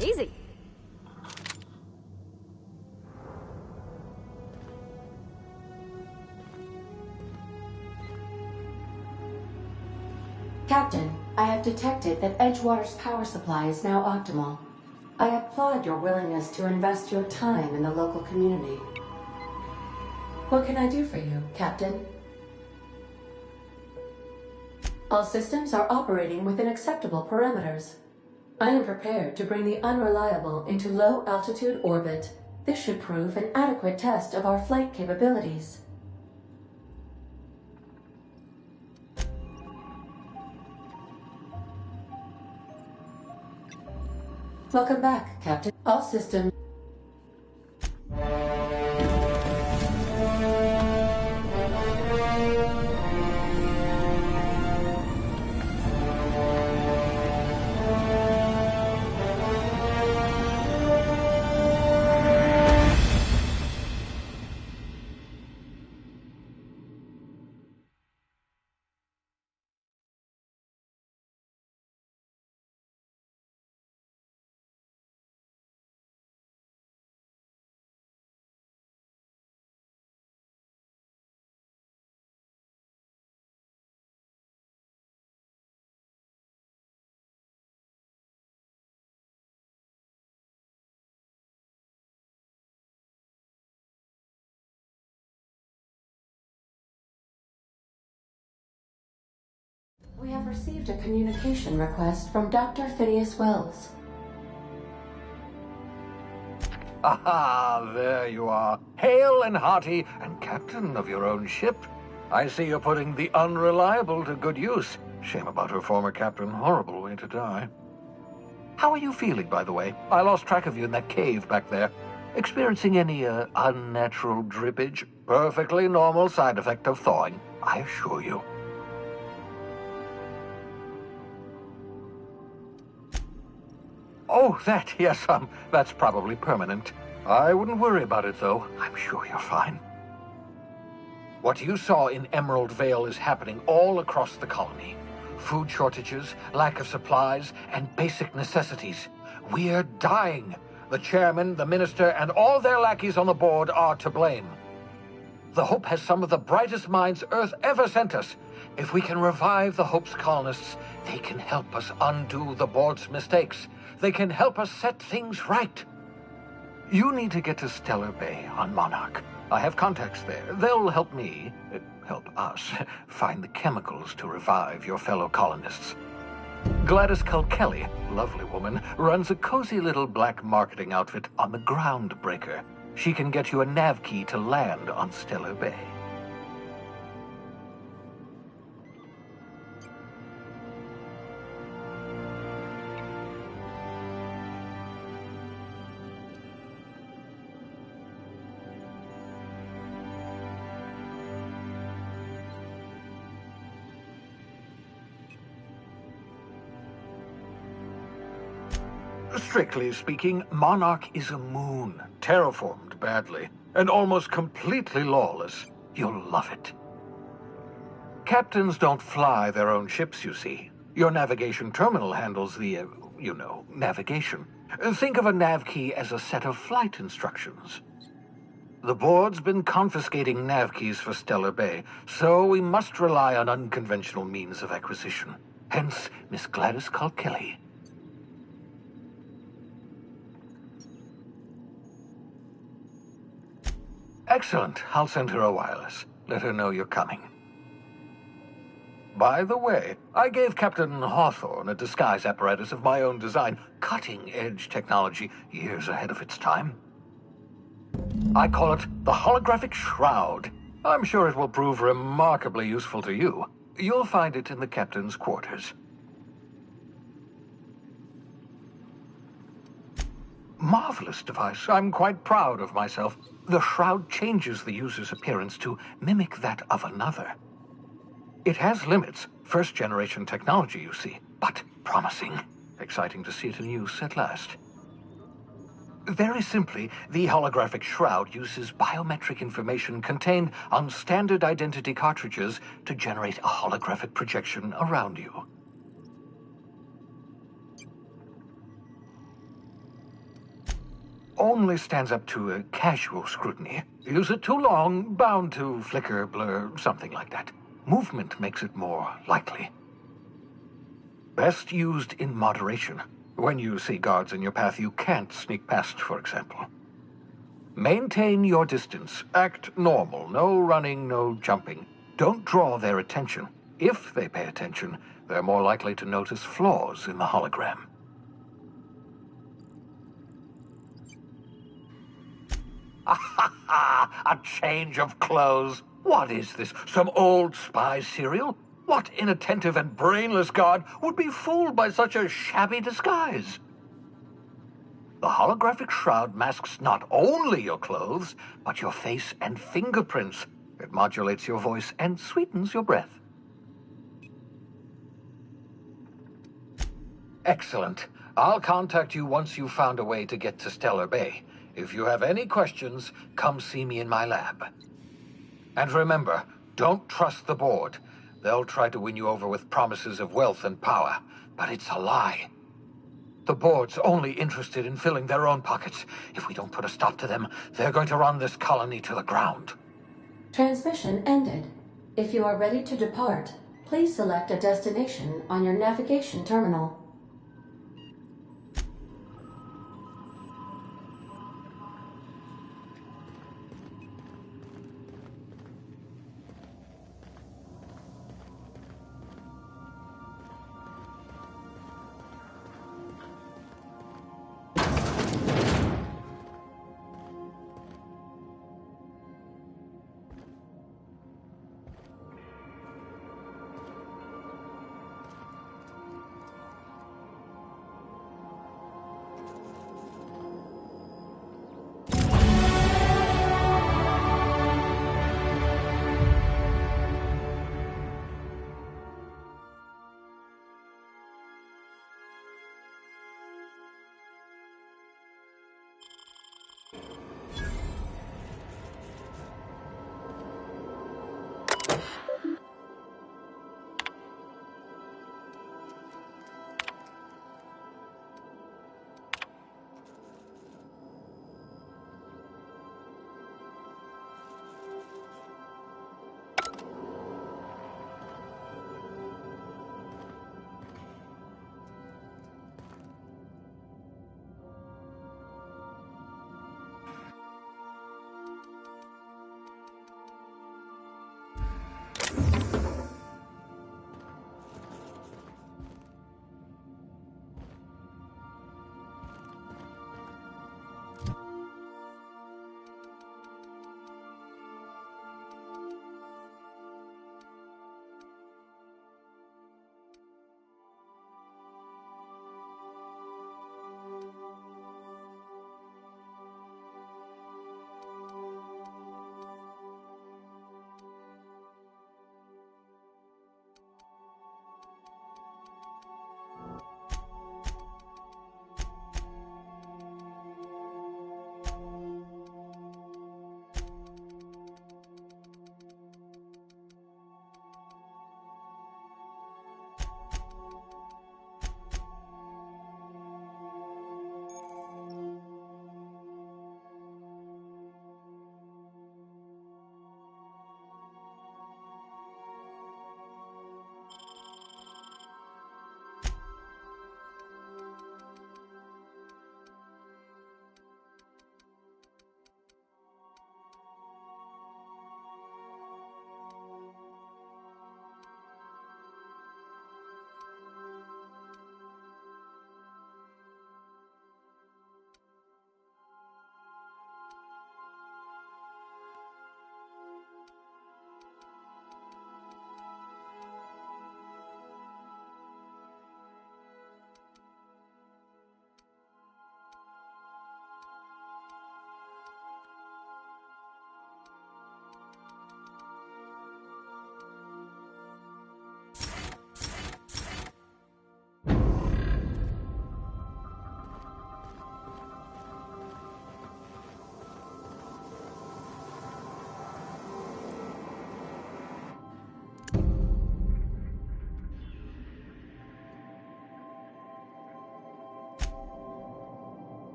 Easy. Captain, I have detected that Edgewater's power supply is now optimal. I applaud your willingness to invest your time in the local community. What can I do for you, Captain? All systems are operating within acceptable parameters. I am prepared to bring the unreliable into low-altitude orbit. This should prove an adequate test of our flight capabilities. Welcome back, Captain. All systems... We have received a communication request from Dr. Phineas Wells. Aha, there you are. Hale and hearty, and captain of your own ship. I see you're putting the unreliable to good use. Shame about her former captain. Horrible way to die. How are you feeling, by the way? I lost track of you in that cave back there. Experiencing any, unnatural drippage? Perfectly normal side effect of thawing, I assure you. Oh, that, yes, that's probably permanent. I wouldn't worry about it, though. I'm sure you're fine. What you saw in Emerald Vale is happening all across the colony. Food shortages, lack of supplies, and basic necessities. We're dying. The chairman, the minister, and all their lackeys on the board are to blame. The Hope has some of the brightest minds Earth ever sent us. If we can revive the Hope's colonists, they can help us undo the board's mistakes. They can help us set things right. You need to get to Stellar Bay on Monarch. I have contacts there. They'll help me, help us, find the chemicals to revive your fellow colonists. Gladys Kelly, lovely woman, runs a cozy little black marketing outfit on the Groundbreaker. She can get you a nav key to land on Stellar Bay. Strictly speaking, Monarch is a moon, terraformed badly, and almost completely lawless. You'll love it. Captains don't fly their own ships, you see. Your navigation terminal handles the, navigation. Think of a nav key as a set of flight instructions. The board's been confiscating nav keys for Stellar Bay, so we must rely on unconventional means of acquisition. Hence, Miss Gladys Kelly. Excellent. I'll send her a wireless. Let her know you're coming. By the way, I gave Captain Hawthorne a disguise apparatus of my own design, cutting-edge technology, years ahead of its time. I call it the Holographic Shroud. I'm sure it will prove remarkably useful to you. You'll find it in the captain's quarters. Marvelous device. I'm quite proud of myself. The shroud changes the user's appearance to mimic that of another. It has limits. First-generation technology, you see, but promising. Exciting to see it in use at last. Very simply, the holographic shroud uses biometric information contained on standard identity cartridges to generate a holographic projection around you. only stands up to a casual scrutiny. Use it too long, bound to flicker, blur, something like that. Movement makes it more likely. Best used in moderation. When you see guards in your path you can't sneak past, for example. Maintain your distance. Act normal. No running, no jumping. Don't draw their attention. If they pay attention, they're more likely to notice flaws in the hologram. A change of clothes. What is this? Some old spy serial? What inattentive and brainless guard would be fooled by such a shabby disguise? The holographic shroud masks not only your clothes, but your face and fingerprints. It modulates your voice and sweetens your breath. Excellent. I'll contact you once you've found a way to get to Stellar Bay. If you have any questions, come see me in my lab. And remember, don't trust the board. They'll try to win you over with promises of wealth and power, but it's a lie. The board's only interested in filling their own pockets. If we don't put a stop to them, they're going to run this colony to the ground. Transmission ended. If you are ready to depart, please select a destination on your navigation terminal.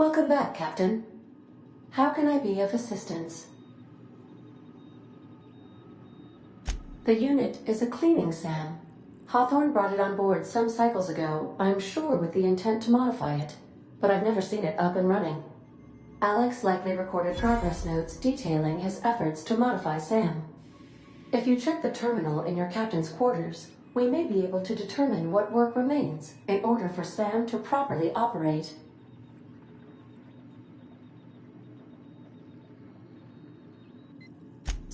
Welcome back, Captain. How can I be of assistance? The unit is a cleaning SAM. Hawthorne brought it on board some cycles ago, I'm sure with the intent to modify it, but I've never seen it up and running. Alex likely recorded progress notes detailing his efforts to modify SAM. If you check the terminal in your captain's quarters, we may be able to determine what work remains in order for SAM to properly operate.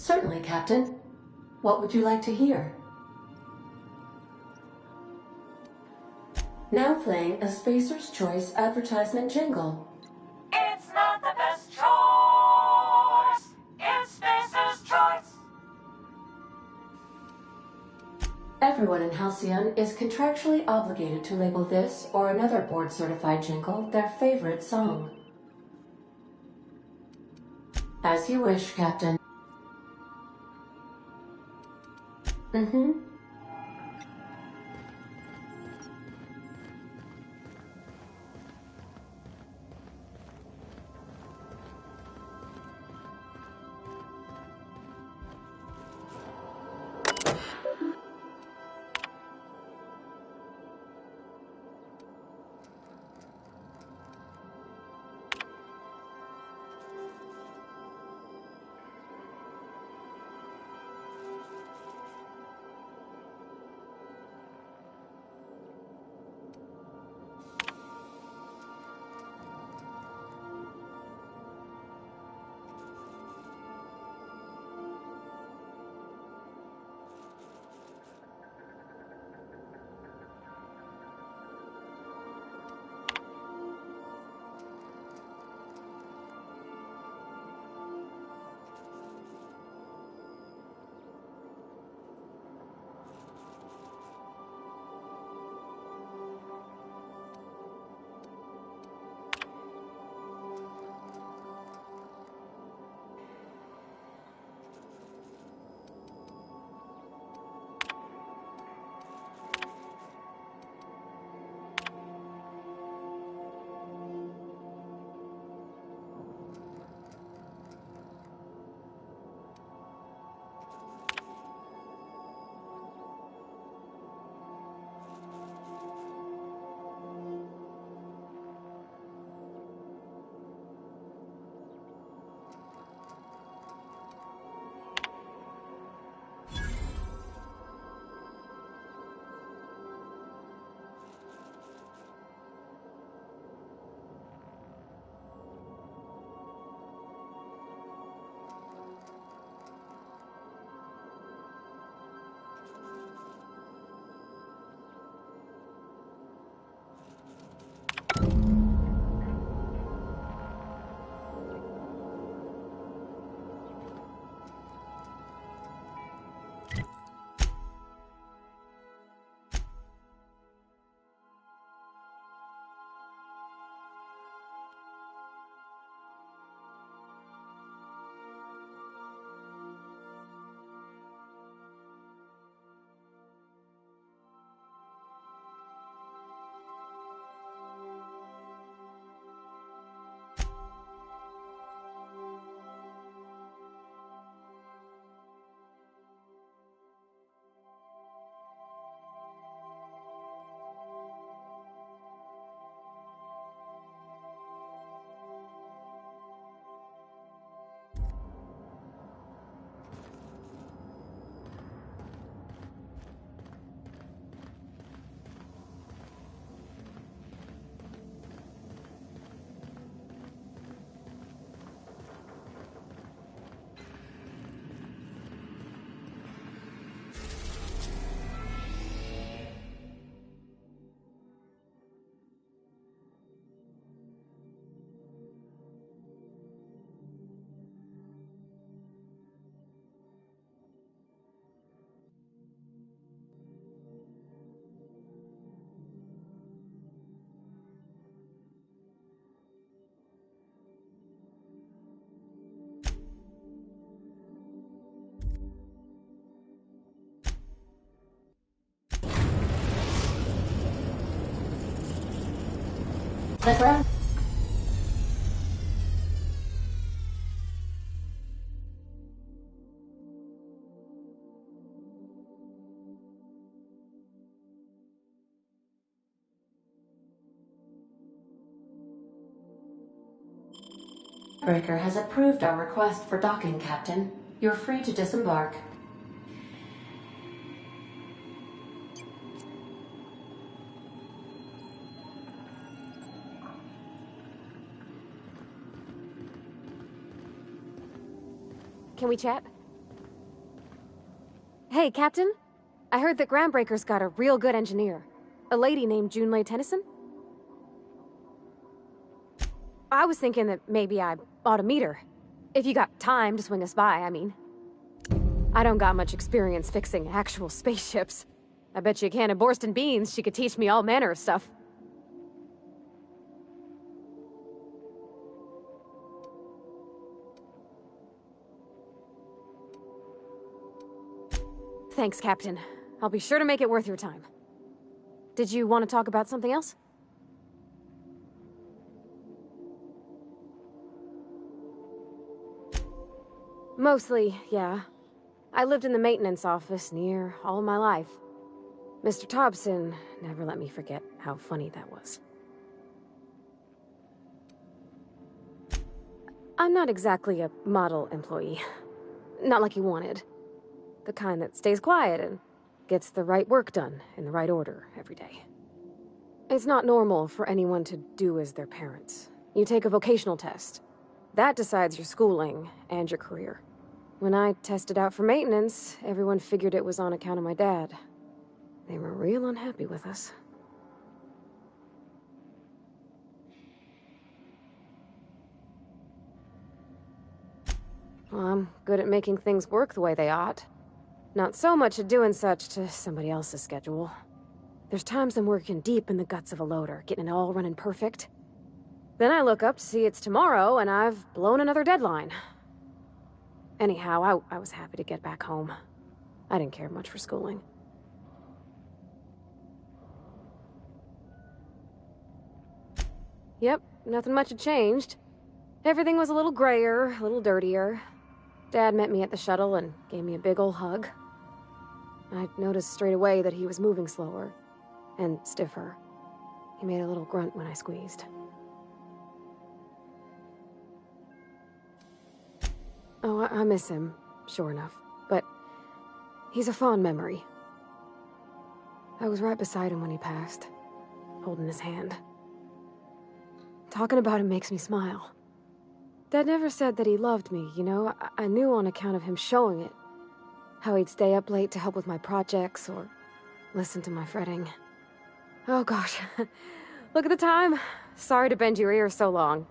Certainly, Captain. What would you like to hear? Now playing a Spacer's Choice advertisement jingle. It's not the best choice. It's Spacer's Choice. Everyone in Halcyon is contractually obligated to label this or another board-certified jingle their favorite song. As you wish, Captain. Mm-hmm. The ground. Groundbreaker has approved our request for docking, Captain. You're free to disembark. Can we chat? Hey, Captain. I heard that Groundbreaker's got a real good engineer. A lady named Junlei Tennyson? I was thinking that maybe I ought to meet her. If you got time to swing us by, I mean. I don't got much experience fixing actual spaceships. I bet you a can of Borston beans she could teach me all manner of stuff. Thanks, Captain. I'll be sure to make it worth your time. Did you want to talk about something else? Mostly, yeah. I lived in the maintenance office near all my life. Mr. Thompson never let me forget how funny that was. I'm not exactly a model employee. Not like you wanted. The kind that stays quiet and gets the right work done in the right order every day. It's not normal for anyone to do as their parents. You take a vocational test. That decides your schooling and your career. When I tested out for maintenance, everyone figured it was on account of my dad. They were real unhappy with us. Well, I'm good at making things work the way they ought. Not so much at doing such to somebody else's schedule. There's times I'm working deep in the guts of a loader, getting it all running perfect. Then I look up to see it's tomorrow, and I've blown another deadline. Anyhow, I was happy to get back home. I didn't care much for schooling. Yep, nothing much had changed. Everything was a little grayer, a little dirtier. Dad met me at the shuttle and gave me a big ol' hug. I noticed straight away that he was moving slower and stiffer. He made a little grunt when I squeezed. Oh, I miss him, sure enough, but he's a fond memory. I was right beside him when he passed, holding his hand. Talking about him makes me smile. Dad never said that he loved me, you know? I knew on account of him showing it. How he'd stay up late to help with my projects or listen to my fretting. Oh gosh, look at the time. Sorry to bend your ear so long.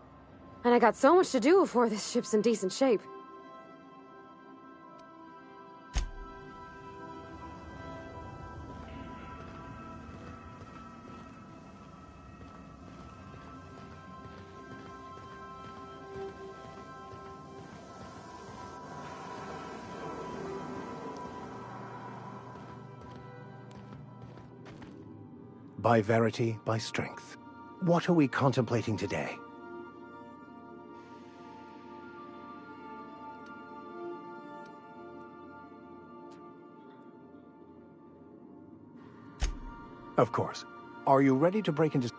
And I got so much to do before this ship's in decent shape. By verity, by strength. What are we contemplating today? Of course. Are you ready to break into...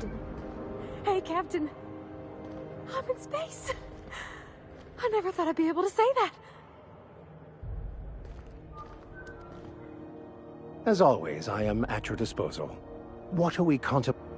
Captain. Hey, Captain. I'm in space. I never thought I'd be able to say that. As always, I am at your disposal. What are we contemplating?